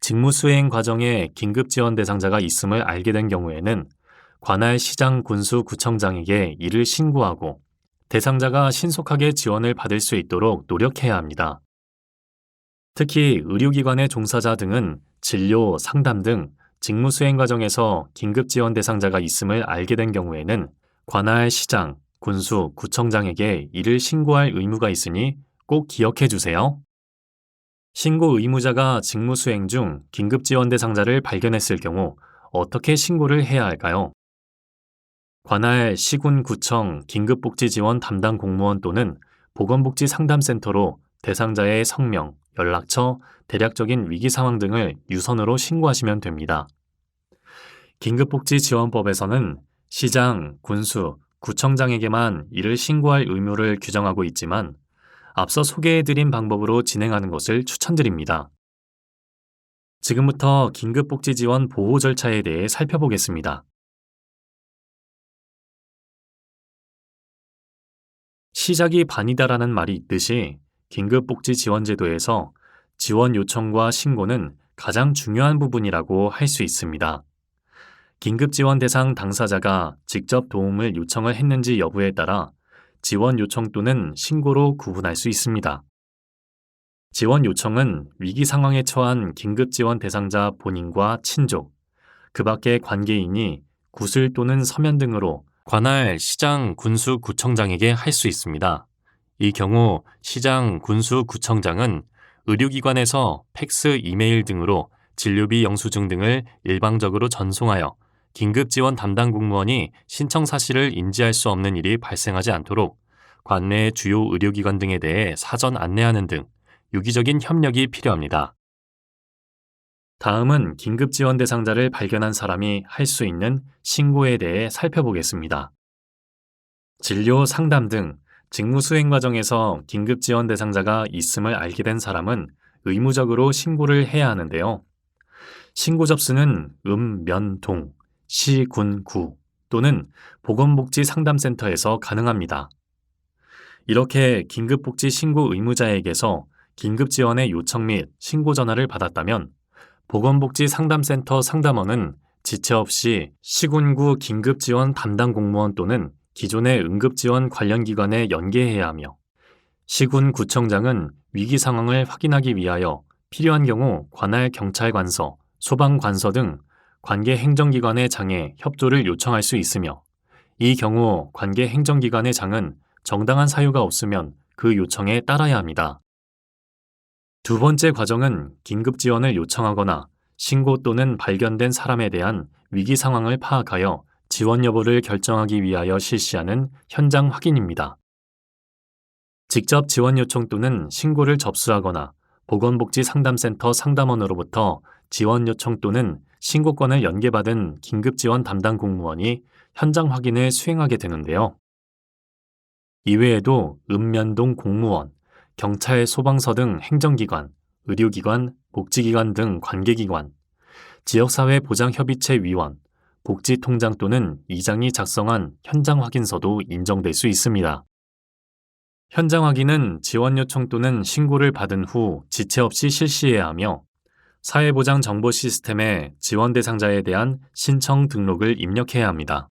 직무수행 과정에 긴급지원 대상자가 있음을 알게 된 경우에는 관할 시장, 군수, 구청장에게 이를 신고하고 대상자가 신속하게 지원을 받을 수 있도록 노력해야 합니다. 특히 의료기관의 종사자 등은 진료, 상담 등 직무수행 과정에서 긴급지원 대상자가 있음을 알게 된 경우에는 관할 시장, 군수, 구청장에게 이를 신고할 의무가 있으니 꼭 기억해 주세요. 신고 의무자가 직무수행 중 긴급지원 대상자를 발견했을 경우 어떻게 신고를 해야 할까요? 관할 시군, 구청, 긴급복지지원 담당 공무원 또는 보건복지상담센터로 대상자의 성명, 연락처, 대략적인 위기상황 등을 유선으로 신고하시면 됩니다. 긴급복지지원법에서는 시장, 군수, 구청장에게만 이를 신고할 의무를 규정하고 있지만 앞서 소개해드린 방법으로 진행하는 것을 추천드립니다. 지금부터 긴급복지지원 보호 절차에 대해 살펴보겠습니다. 시작이 반이다라는 말이 있듯이 긴급복지지원제도에서 지원 요청과 신고는 가장 중요한 부분이라고 할 수 있습니다. 긴급지원 대상 당사자가 직접 도움을 요청을 했는지 여부에 따라 지원 요청 또는 신고로 구분할 수 있습니다. 지원 요청은 위기 상황에 처한 긴급지원 대상자 본인과 친족, 그 밖의 관계인이 구슬 또는 서면 등으로 관할 시장, 군수, 구청장에게 할 수 있습니다. 이 경우 시장, 군수, 구청장은 의료기관에서 팩스, 이메일 등으로 진료비 영수증 등을 일방적으로 전송하여 긴급지원 담당 공무원이 신청 사실을 인지할 수 없는 일이 발생하지 않도록 관내 주요 의료기관 등에 대해 사전 안내하는 등 유기적인 협력이 필요합니다. 다음은 긴급지원 대상자를 발견한 사람이 할 수 있는 신고에 대해 살펴보겠습니다. 진료, 상담 등 직무 수행 과정에서 긴급지원 대상자가 있음을 알게 된 사람은 의무적으로 신고를 해야 하는데요. 신고 접수는 면, 동, 시, 군, 구 또는 보건복지상담센터에서 가능합니다. 이렇게 긴급복지 신고 의무자에게서 긴급지원의 요청 및 신고 전화를 받았다면 보건복지상담센터 상담원은 지체 없이 시군구 긴급지원 담당 공무원 또는 기존의 응급지원 관련 기관에 연계해야 하며 시군구청장은 위기 상황을 확인하기 위하여 필요한 경우 관할 경찰관서, 소방관서 등 관계 행정기관의 장에 협조를 요청할 수 있으며 이 경우 관계 행정기관의 장은 정당한 사유가 없으면 그 요청에 따라야 합니다. 두 번째 과정은 긴급 지원을 요청하거나 신고 또는 발견된 사람에 대한 위기 상황을 파악하여 지원 여부를 결정하기 위하여 실시하는 현장 확인입니다. 직접 지원 요청 또는 신고를 접수하거나 보건복지상담센터 상담원으로부터 지원 요청 또는 신고권을 연계받은 긴급지원 담당 공무원이 현장 확인을 수행하게 되는데요. 이외에도 읍면동 공무원, 경찰, 소방서 등 행정기관, 의료기관, 복지기관 등 관계기관, 지역사회 보장협의체위원, 복지통장 또는 이장이 작성한 현장 확인서도 인정될 수 있습니다. 현장 확인은 지원 요청 또는 신고를 받은 후 지체 없이 실시해야 하며 사회보장 정보 시스템에 지원 대상자에 대한 신청 등록을 입력해야 합니다.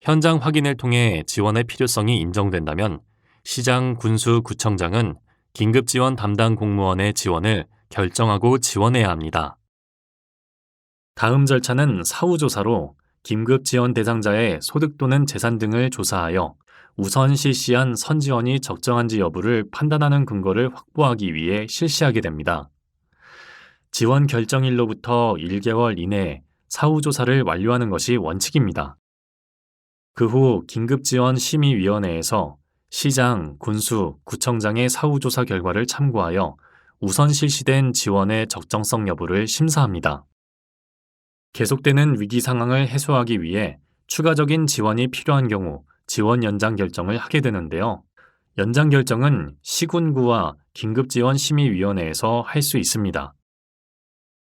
현장 확인을 통해 지원의 필요성이 인정된다면 시장, 군수, 구청장은 긴급지원 담당 공무원의 지원을 결정하고 지원해야 합니다. 다음 절차는 사후조사로 긴급지원 대상자의 소득 또는 재산 등을 조사하여 우선 실시한 선지원이 적정한지 여부를 판단하는 근거를 확보하기 위해 실시하게 됩니다. 지원 결정일로부터 1개월 이내에 사후조사를 완료하는 것이 원칙입니다. 그 후 긴급지원심의위원회에서 시장, 군수, 구청장의 사후조사 결과를 참고하여 우선 실시된 지원의 적정성 여부를 심사합니다. 계속되는 위기 상황을 해소하기 위해 추가적인 지원이 필요한 경우 지원 연장 결정을 하게 되는데요. 연장 결정은 시군구와 긴급지원심의위원회에서 할 수 있습니다.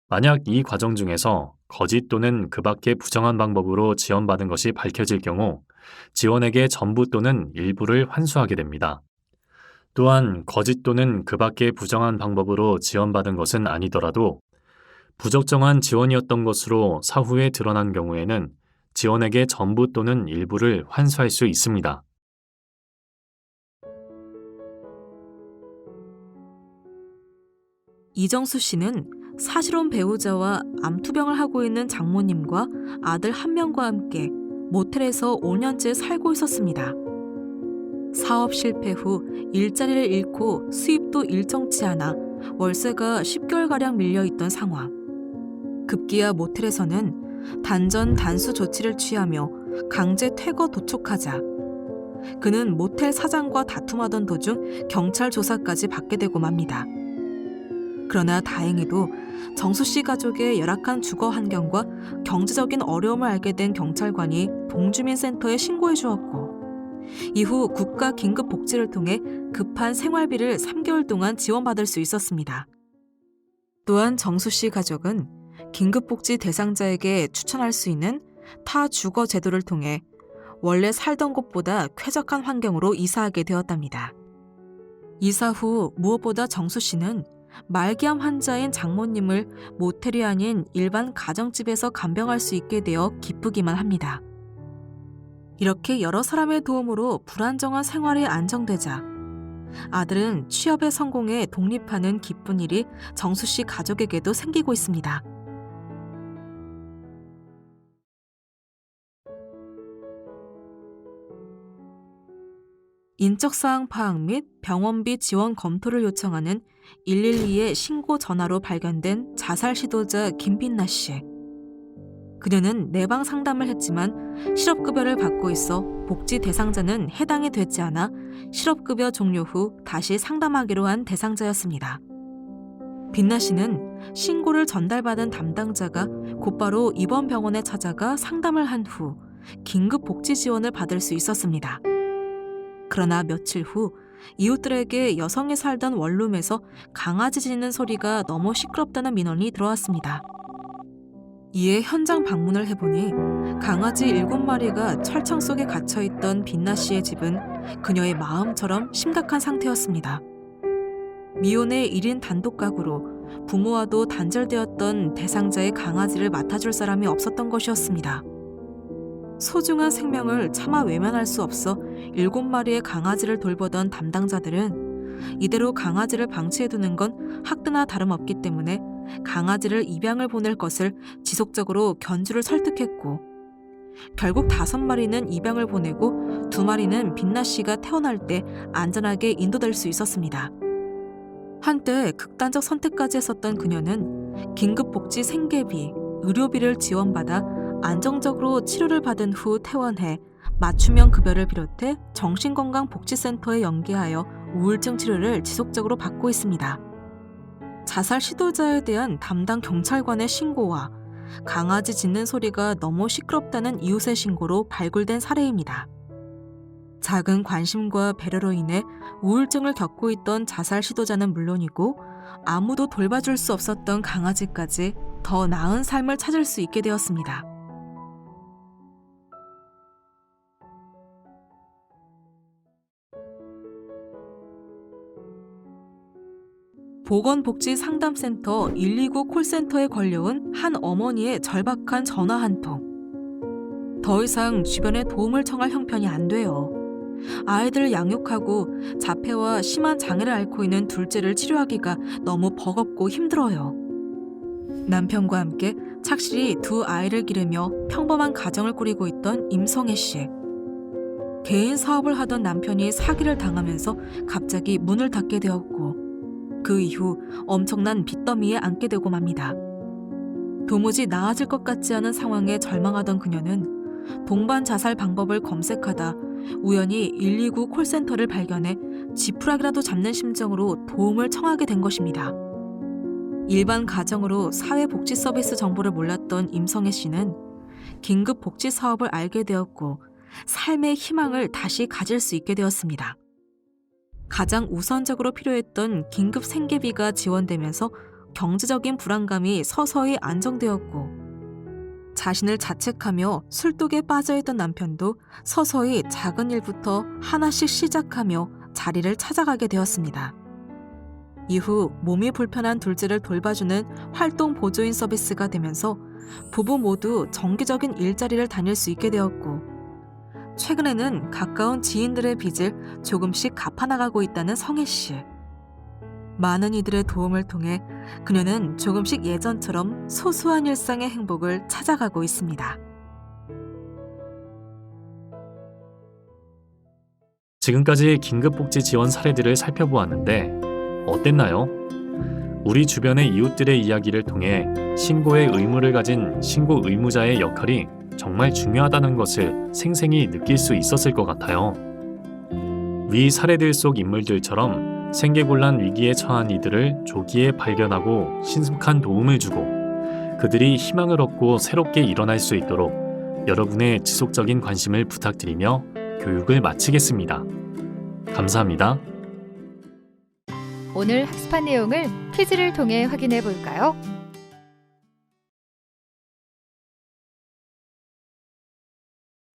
만약 이 과정 중에서 거짓 또는 그 밖의 부정한 방법으로 지원받은 것이 밝혀질 경우 지원액의 전부 또는 일부를 환수하게 됩니다. 또한 거짓 또는 그 밖의 부정한 방법으로 지원받은 것은 아니더라도 부적정한 지원이었던 것으로 사후에 드러난 경우에는 지원액의 전부 또는 일부를 환수할 수 있습니다. 이정수 씨는 사실혼 배우자와 암투병을 하고 있는 장모님과 아들 한 명과 함께 모텔에서 5년째 살고 있었습니다. 사업 실패 후 일자리를 잃고 수입도 일정치 않아 월세가 10개월가량 밀려있던 상황. 급기야 모텔에서는 단전 단수 조치를 취하며 강제 퇴거 도촉하자 그는 모텔 사장과 다툼하던 도중 경찰 조사까지 받게 되고 맙니다. 그러나 다행히도 정수 씨 가족의 열악한 주거 환경과 경제적인 어려움을 알게 된 경찰관이 동주민센터에 신고해 주었고 이후 국가 긴급복지를 통해 급한 생활비를 3개월 동안 지원받을 수 있었습니다. 또한 정수 씨 가족은 긴급복지 대상자에게 추천할 수 있는 타 주거 제도를 통해 원래 살던 곳보다 쾌적한 환경으로 이사하게 되었답니다. 이사 후 무엇보다 정수 씨는 말기암 환자인 장모님을 모텔이 아닌 일반 가정집에서 간병할 수 있게 되어 기쁘기만 합니다. 이렇게 여러 사람의 도움으로 불안정한 생활이 안정되자 아들은 취업에 성공해 독립하는 기쁜 일이 정수 씨 가족에게도 생기고 있습니다. 인적사항 파악 및 병원비 지원 검토를 요청하는 112의 신고 전화로 발견된 자살 시도자 김빛나 씨. 그녀는 내방 상담을 했지만 실업급여를 받고 있어 복지 대상자는 해당이 되지 않아 실업급여 종료 후 다시 상담하기로 한 대상자였습니다. 빛나 씨는 신고를 전달받은 담당자가 곧바로 입원 병원에 찾아가 상담을 한 후 긴급 복지 지원을 받을 수 있었습니다. 그러나 며칠 후 이웃들에게 여성이 살던 원룸에서 강아지 짖는 소리가 너무 시끄럽다는 민원이 들어왔습니다. 이에 현장 방문을 해보니 강아지 7마리가 철창 속에 갇혀있던 빛나 씨의 집은 그녀의 마음처럼 심각한 상태였습니다. 미혼의 1인 단독 가구로 부모와도 단절되었던 대상자의 강아지를 맡아줄 사람이 없었던 것이었습니다. 소중한 생명을 차마 외면할 수 없어 7마리의 강아지를 돌보던 담당자들은 이대로 강아지를 방치해두는 건 학대나 다름없기 때문에 강아지를 입양을 보낼 것을 지속적으로 견주를 설득했고 결국 5마리는 입양을 보내고 2마리는 빛나 씨가 태어날 때 안전하게 인도될 수 있었습니다. 한때 극단적 선택까지 했었던 그녀는 긴급복지 생계비, 의료비를 지원받아 안정적으로 치료를 받은 후 퇴원해 맞춤형 급여를 비롯해 정신건강복지센터에 연계하여 우울증 치료를 지속적으로 받고 있습니다. 자살 시도자에 대한 담당 경찰관의 신고와 강아지 짖는 소리가 너무 시끄럽다는 이웃의 신고로 발굴된 사례입니다. 작은 관심과 배려로 인해 우울증을 겪고 있던 자살 시도자는 물론이고 아무도 돌봐줄 수 없었던 강아지까지 더 나은 삶을 찾을 수 있게 되었습니다. 보건복지상담센터 129 콜센터에 걸려온 한 어머니의 절박한 전화 한 통. 더 이상 주변에 도움을 청할 형편이 안 돼요. 아이들을 양육하고 자폐와 심한 장애를 앓고 있는 둘째를 치료하기가 너무 버겁고 힘들어요. 남편과 함께 착실히 두 아이를 기르며 평범한 가정을 꾸리고 있던 임성애 씨. 개인 사업을 하던 남편이 사기를 당하면서 갑자기 문을 닫게 되었고 그 이후 엄청난 빚더미에 앉게 되고 맙니다. 도무지 나아질 것 같지 않은 상황에 절망하던 그녀는 동반 자살 방법을 검색하다 우연히 129 콜센터를 발견해 지푸라기라도 잡는 심정으로 도움을 청하게 된 것입니다. 일반 가정으로 사회복지 서비스 정보를 몰랐던 임성애 씨는 긴급 복지 사업을 알게 되었고 삶의 희망을 다시 가질 수 있게 되었습니다. 가장 우선적으로 필요했던 긴급 생계비가 지원되면서 경제적인 불안감이 서서히 안정되었고 자신을 자책하며 술독에 빠져있던 남편도 서서히 작은 일부터 하나씩 시작하며 자리를 찾아가게 되었습니다. 이후 몸이 불편한 둘째를 돌봐주는 활동 보조인 서비스가 되면서 부부 모두 정기적인 일자리를 다닐 수 있게 되었고 최근에는 가까운 지인들의 빚을 조금씩 갚아나가고 있다는 성애 씨. 많은 이들의 도움을 통해 그녀는 조금씩 예전처럼 소소한 일상의 행복을 찾아가고 있습니다. 지금까지 긴급복지 지원 사례들을 살펴보았는데 어땠나요? 우리 주변의 이웃들의 이야기를 통해 신고의 의무를 가진 신고 의무자의 역할이 정말 중요하다는 것을 생생히 느낄 수 있었을 것 같아요. 위 사례들 속 인물들처럼 생계곤란 위기에 처한 이들을 조기에 발견하고 신속한 도움을 주고 그들이 희망을 얻고 새롭게 일어날 수 있도록 여러분의 지속적인 관심을 부탁드리며 교육을 마치겠습니다. 감사합니다. 오늘 학습한 내용을 퀴즈를 통해 확인해 볼까요?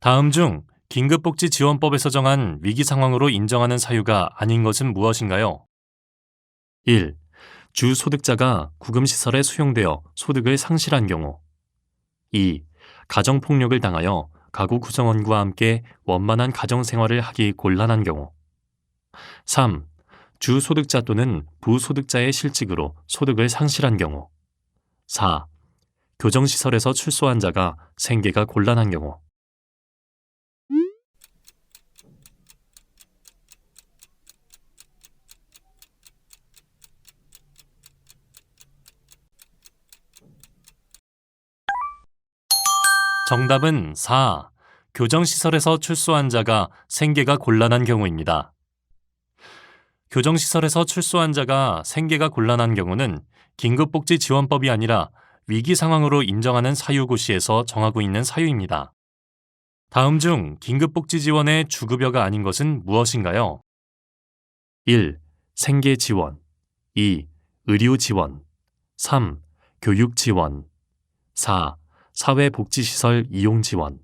다음 중 긴급복지지원법에서 정한 위기 상황으로 인정하는 사유가 아닌 것은 무엇인가요? 1. 주 소득자가 구금시설에 수용되어 소득을 상실한 경우. 2. 가정폭력을 당하여 가구 구성원과 함께 원만한 가정생활을 하기 곤란한 경우. 3. 주 소득자 또는 부소득자의 실직으로 소득을 상실한 경우. 4. 교정시설에서 출소한 자가 생계가 곤란한 경우. 정답은 4. 교정시설에서 출소한 자가 생계가 곤란한 경우입니다. 교정시설에서 출소한 자가 생계가 곤란한 경우는 긴급복지지원법이 아니라 위기 상황으로 인정하는 사유고시에서 정하고 있는 사유입니다. 다음 중 긴급복지지원의 주급여가 아닌 것은 무엇인가요? 1. 생계지원 2. 의료지원 3. 교육지원 4. 사회복지시설 이용지원.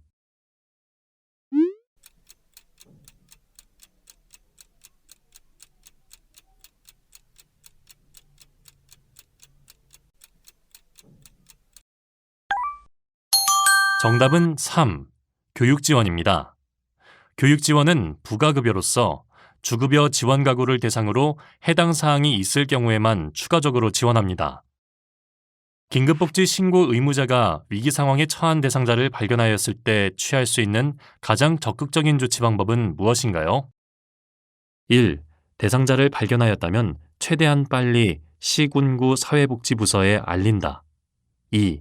정답은 3. 교육지원입니다. 교육지원은 부가급여로서 주급여 지원 가구를 대상으로 해당 사항이 있을 경우에만 추가적으로 지원합니다. 긴급복지 신고 의무자가 위기 상황에 처한 대상자를 발견하였을 때 취할 수 있는 가장 적극적인 조치 방법은 무엇인가요? 1. 대상자를 발견하였다면 최대한 빨리 시군구 사회복지부서에 알린다. 2.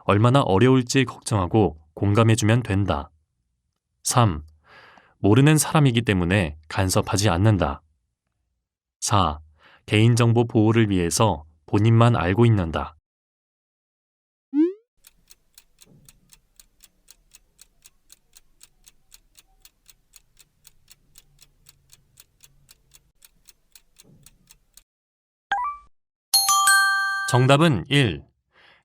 얼마나 어려울지 걱정하고 공감해주면 된다. 3. 모르는 사람이기 때문에 간섭하지 않는다. 4. 개인정보 보호를 위해서 본인만 알고 있는다. 정답은 1.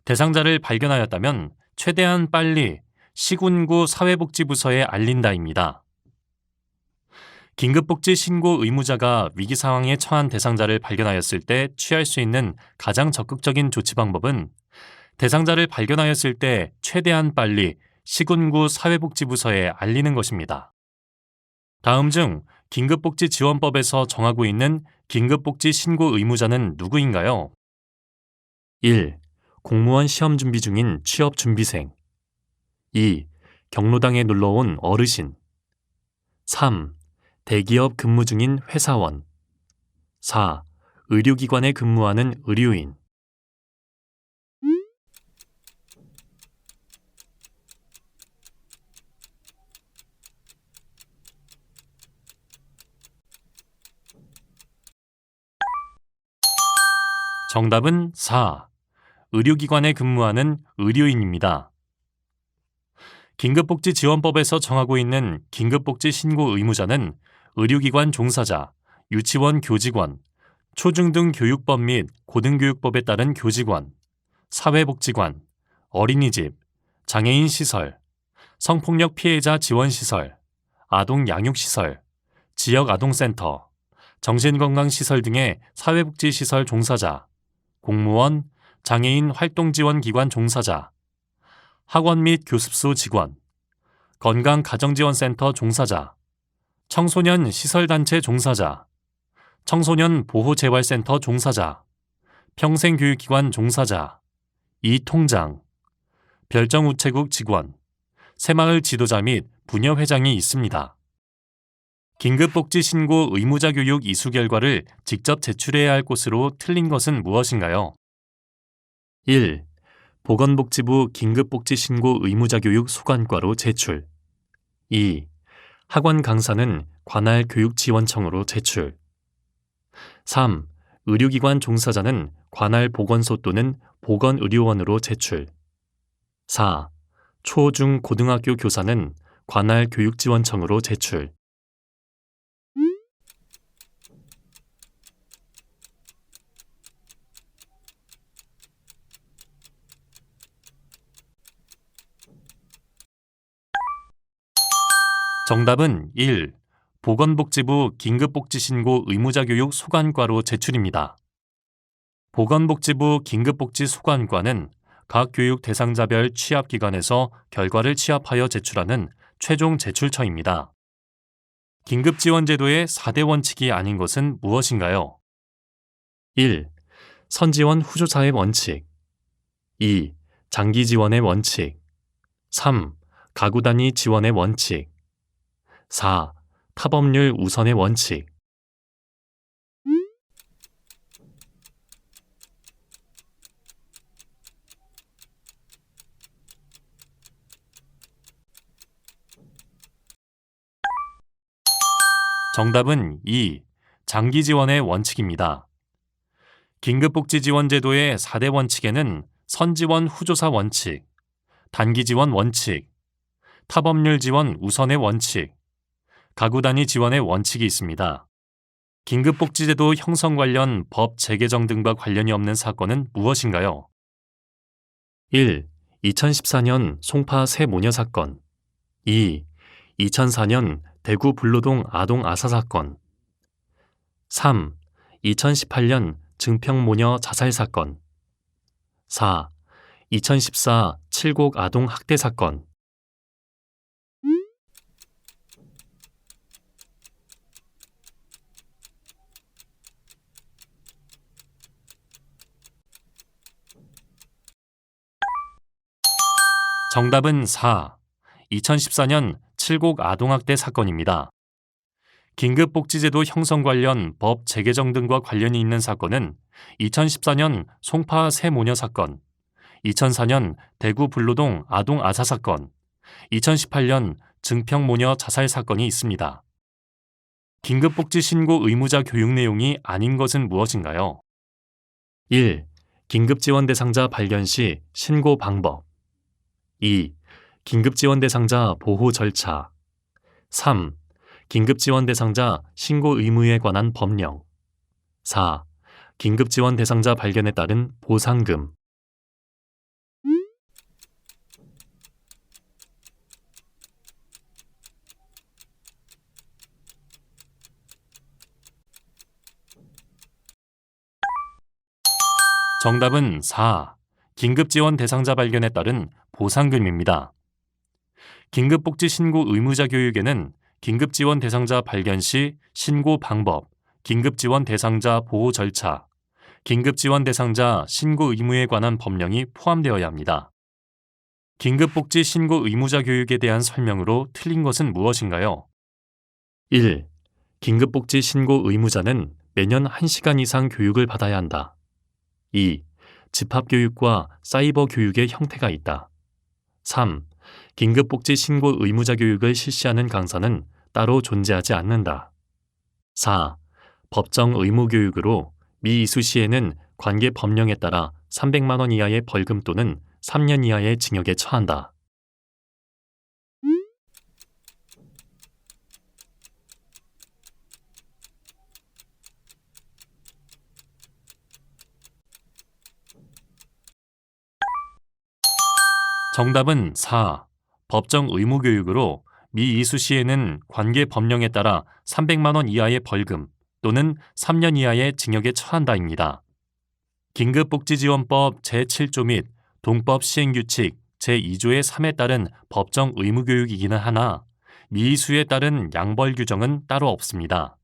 대상자를 발견하였다면 최대한 빨리 시군구 사회복지부서에 알린다입니다. 긴급복지 신고 의무자가 위기 상황에 처한 대상자를 발견하였을 때 취할 수 있는 가장 적극적인 조치 방법은 대상자를 발견하였을 때 최대한 빨리 시군구 사회복지부서에 알리는 것입니다. 다음 중 긴급복지지원법에서 정하고 있는 긴급복지 신고 의무자는 누구인가요? 1. 공무원 시험 준비 중인 취업준비생. 2. 경로당에 놀러온 어르신. 3. 대기업 근무 중인 회사원. 4. 의료기관에 근무하는 의료인. 정답은 4. 의료기관에 근무하는 의료인입니다. 긴급복지지원법에서 정하고 있는 긴급복지 신고 의무자는 의료기관 종사자, 유치원 교직원, 초중등 교육법 및 고등교육법에 따른 교직원, 사회복지관, 어린이집, 장애인 시설, 성폭력 피해자 지원시설, 아동 양육시설, 지역아동센터, 정신건강시설 등의 사회복지시설 종사자, 공무원, 장애인 활동지원기관 종사자, 학원 및 교습소 직원, 건강가정지원센터 종사자, 청소년 시설단체 종사자, 청소년 보호재활센터 종사자, 평생교육기관 종사자, 이통장, 별정우체국 직원, 새마을 지도자 및 부녀회장이 있습니다. 긴급복지 신고 의무자 교육 이수 결과를 직접 제출해야 할 곳으로 틀린 것은 무엇인가요? 1. 보건복지부 긴급복지 신고 의무자 교육 소관과로 제출. 2. 학원 강사는 관할 교육지원청으로 제출. 3. 의료기관 종사자는 관할 보건소 또는 보건의료원으로 제출. 4. 초, 중, 고등학교 교사는 관할 교육지원청으로 제출. 정답은 1. 보건복지부 긴급복지신고 의무자교육 소관과로 제출입니다. 보건복지부 긴급복지소관과는 각 교육 대상자별 취합기관에서 결과를 취합하여 제출하는 최종 제출처입니다. 긴급지원제도의 4대 원칙이 아닌 것은 무엇인가요? 1. 선지원 후조사의 원칙. 2. 장기지원의 원칙. 3. 가구단위 지원의 원칙. 4. 타법률 우선의 원칙. 정답은 2. 장기지원의 원칙입니다. 긴급복지지원제도의 4대 원칙에는 선지원 후조사 원칙, 단기지원 원칙, 타법률 지원 우선의 원칙, 가구단위 지원의 원칙이 있습니다. 긴급복지제도 형성 관련 법 재개정 등과 관련이 없는 사건은 무엇인가요? 1. 2014년 송파 새모녀 사건. 2. 2004년 대구 불로동 아동 아사 사건. 3. 2018년 증평모녀 자살 사건. 4. 2014 칠곡 아동 학대 사건. 정답은 4. 2014년 칠곡 아동학대 사건입니다. 긴급복지제도 형성 관련 법 재개정 등과 관련이 있는 사건은 2014년 송파 새모녀 사건, 2004년 대구 불로동 아동 아사 사건, 2018년 증평모녀 자살 사건이 있습니다. 긴급복지 신고 의무자 교육 내용이 아닌 것은 무엇인가요? 1. 긴급지원 대상자 발견 시 신고 방법. 2. 긴급지원 대상자 보호 절차. 3. 긴급지원 대상자 신고 의무에 관한 법령. 4. 긴급지원 대상자 발견에 따른 보상금. 정답은 4. 긴급지원 대상자 발견에 따른 보상금입니다. 긴급복지 신고 의무자 교육에는 긴급지원 대상자 발견 시 신고 방법, 긴급지원 대상자 보호 절차, 긴급지원 대상자 신고 의무에 관한 법령이 포함되어야 합니다. 긴급복지 신고 의무자 교육에 대한 설명으로 틀린 것은 무엇인가요? 1. 긴급복지 신고 의무자는 매년 1시간 이상 교육을 받아야 한다. 2. 집합교육과 사이버 교육의 형태가 있다. 3. 긴급복지 신고 의무자 교육을 실시하는 강사는 따로 존재하지 않는다. 4. 법정 의무 교육으로 미이수 시에는 관계 법령에 따라 300만 원 이하의 벌금 또는 3년 이하의 징역에 처한다. 정답은 4. 법정 의무 교육으로 미이수 시에는 관계 법령에 따라 300만 원 이하의 벌금 또는 3년 이하의 징역에 처한다입니다. 긴급복지지원법 제7조 및 동법 시행규칙 제2조의 3에 따른 법정 의무 교육이기는 하나 미이수에 따른 양벌 규정은 따로 없습니다.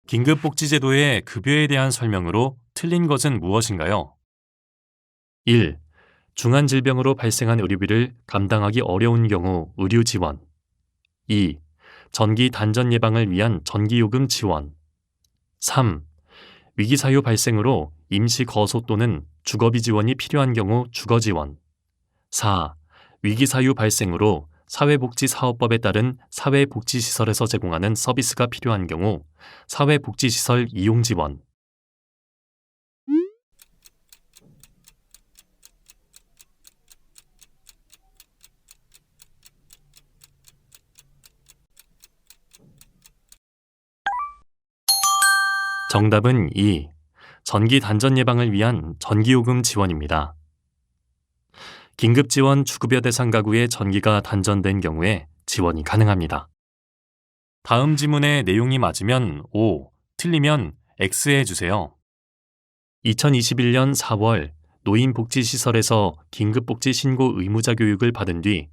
긴급복지제도의 급여에 대한 설명으로 틀린 것은 무엇인가요? 1. 중한 질병으로 발생한 의료비를 감당하기 어려운 경우 의료 지원. 2. 전기 단전 예방을 위한 전기요금 지원. 3. 위기 사유 발생으로 임시 거소 또는 주거비 지원이 필요한 경우 주거 지원. 4. 위기 사유 발생으로 사회복지사업법에 따른 사회복지시설에서 제공하는 서비스가 필요한 경우 사회복지시설 이용 지원. 정답은 2. 전기 단전 예방을 위한 전기요금 지원입니다. 긴급지원 주급여 대상 가구의 전기가 단전된 경우에 지원이 가능합니다. 다음 지문의 내용이 맞으면 O, 틀리면 X 해주세요. 2021년 4월 노인복지시설에서 긴급복지 신고 의무자 교육을 받은 뒤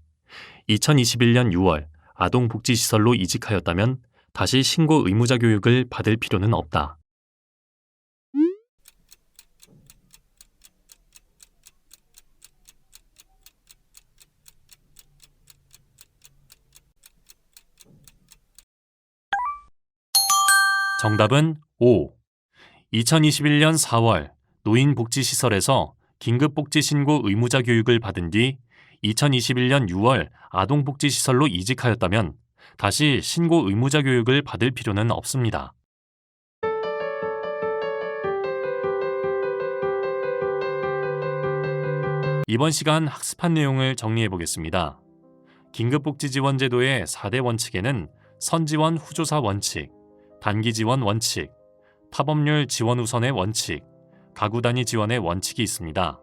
2021년 6월 아동복지시설로 이직하였다면 다시 신고 의무자 교육을 받을 필요는 없다. 정답은 5. 2021년 4월 노인복지시설에서 긴급복지 신고 의무자 교육을 받은 뒤 2021년 6월 아동복지시설로 이직하였다면 다시 신고 의무자 교육을 받을 필요는 없습니다. 이번 시간 학습한 내용을 정리해 보겠습니다. 긴급복지지원제도의 4대 원칙에는 선지원 후조사 원칙, 단기지원 원칙, 타법률 지원 우선의 원칙, 가구 단위 지원의 원칙이 있습니다.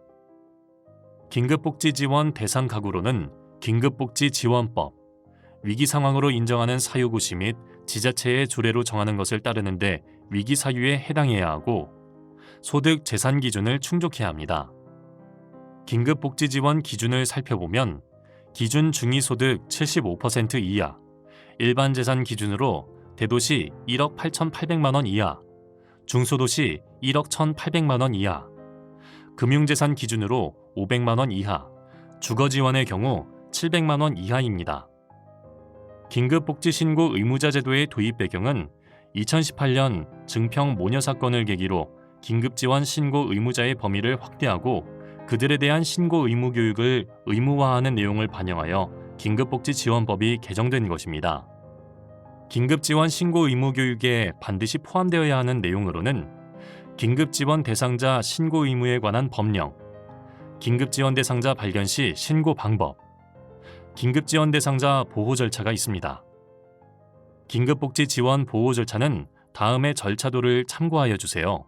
긴급복지지원 대상 가구로는 긴급복지지원법, 위기 상황으로 인정하는 사유고시 및 지자체의 조례로 정하는 것을 따르는데 위기 사유에 해당해야 하고 소득 재산 기준을 충족해야 합니다. 긴급복지지원 기준을 살펴보면 기준 중위소득 75% 이하, 일반 재산 기준으로 대도시 1억 8,800만 원 이하, 중소도시 1억 1,800만 원 이하, 금융재산 기준으로 500만 원 이하, 주거지원의 경우 700만 원 이하입니다. 긴급복지신고 의무자제도의 도입 배경은 2018년 증평 모녀 사건을 계기로 긴급지원 신고 의무자의 범위를 확대하고 그들에 대한 신고 의무 교육을 의무화하는 내용을 반영하여 긴급복지지원법이 개정된 것입니다. 긴급지원 신고 의무 교육에 반드시 포함되어야 하는 내용으로는 긴급지원 대상자 신고 의무에 관한 법령, 긴급지원 대상자 발견 시 신고 방법, 긴급지원 대상자 보호 절차가 있습니다. 긴급복지 지원 보호 절차는 다음의 절차도를 참고하여 주세요.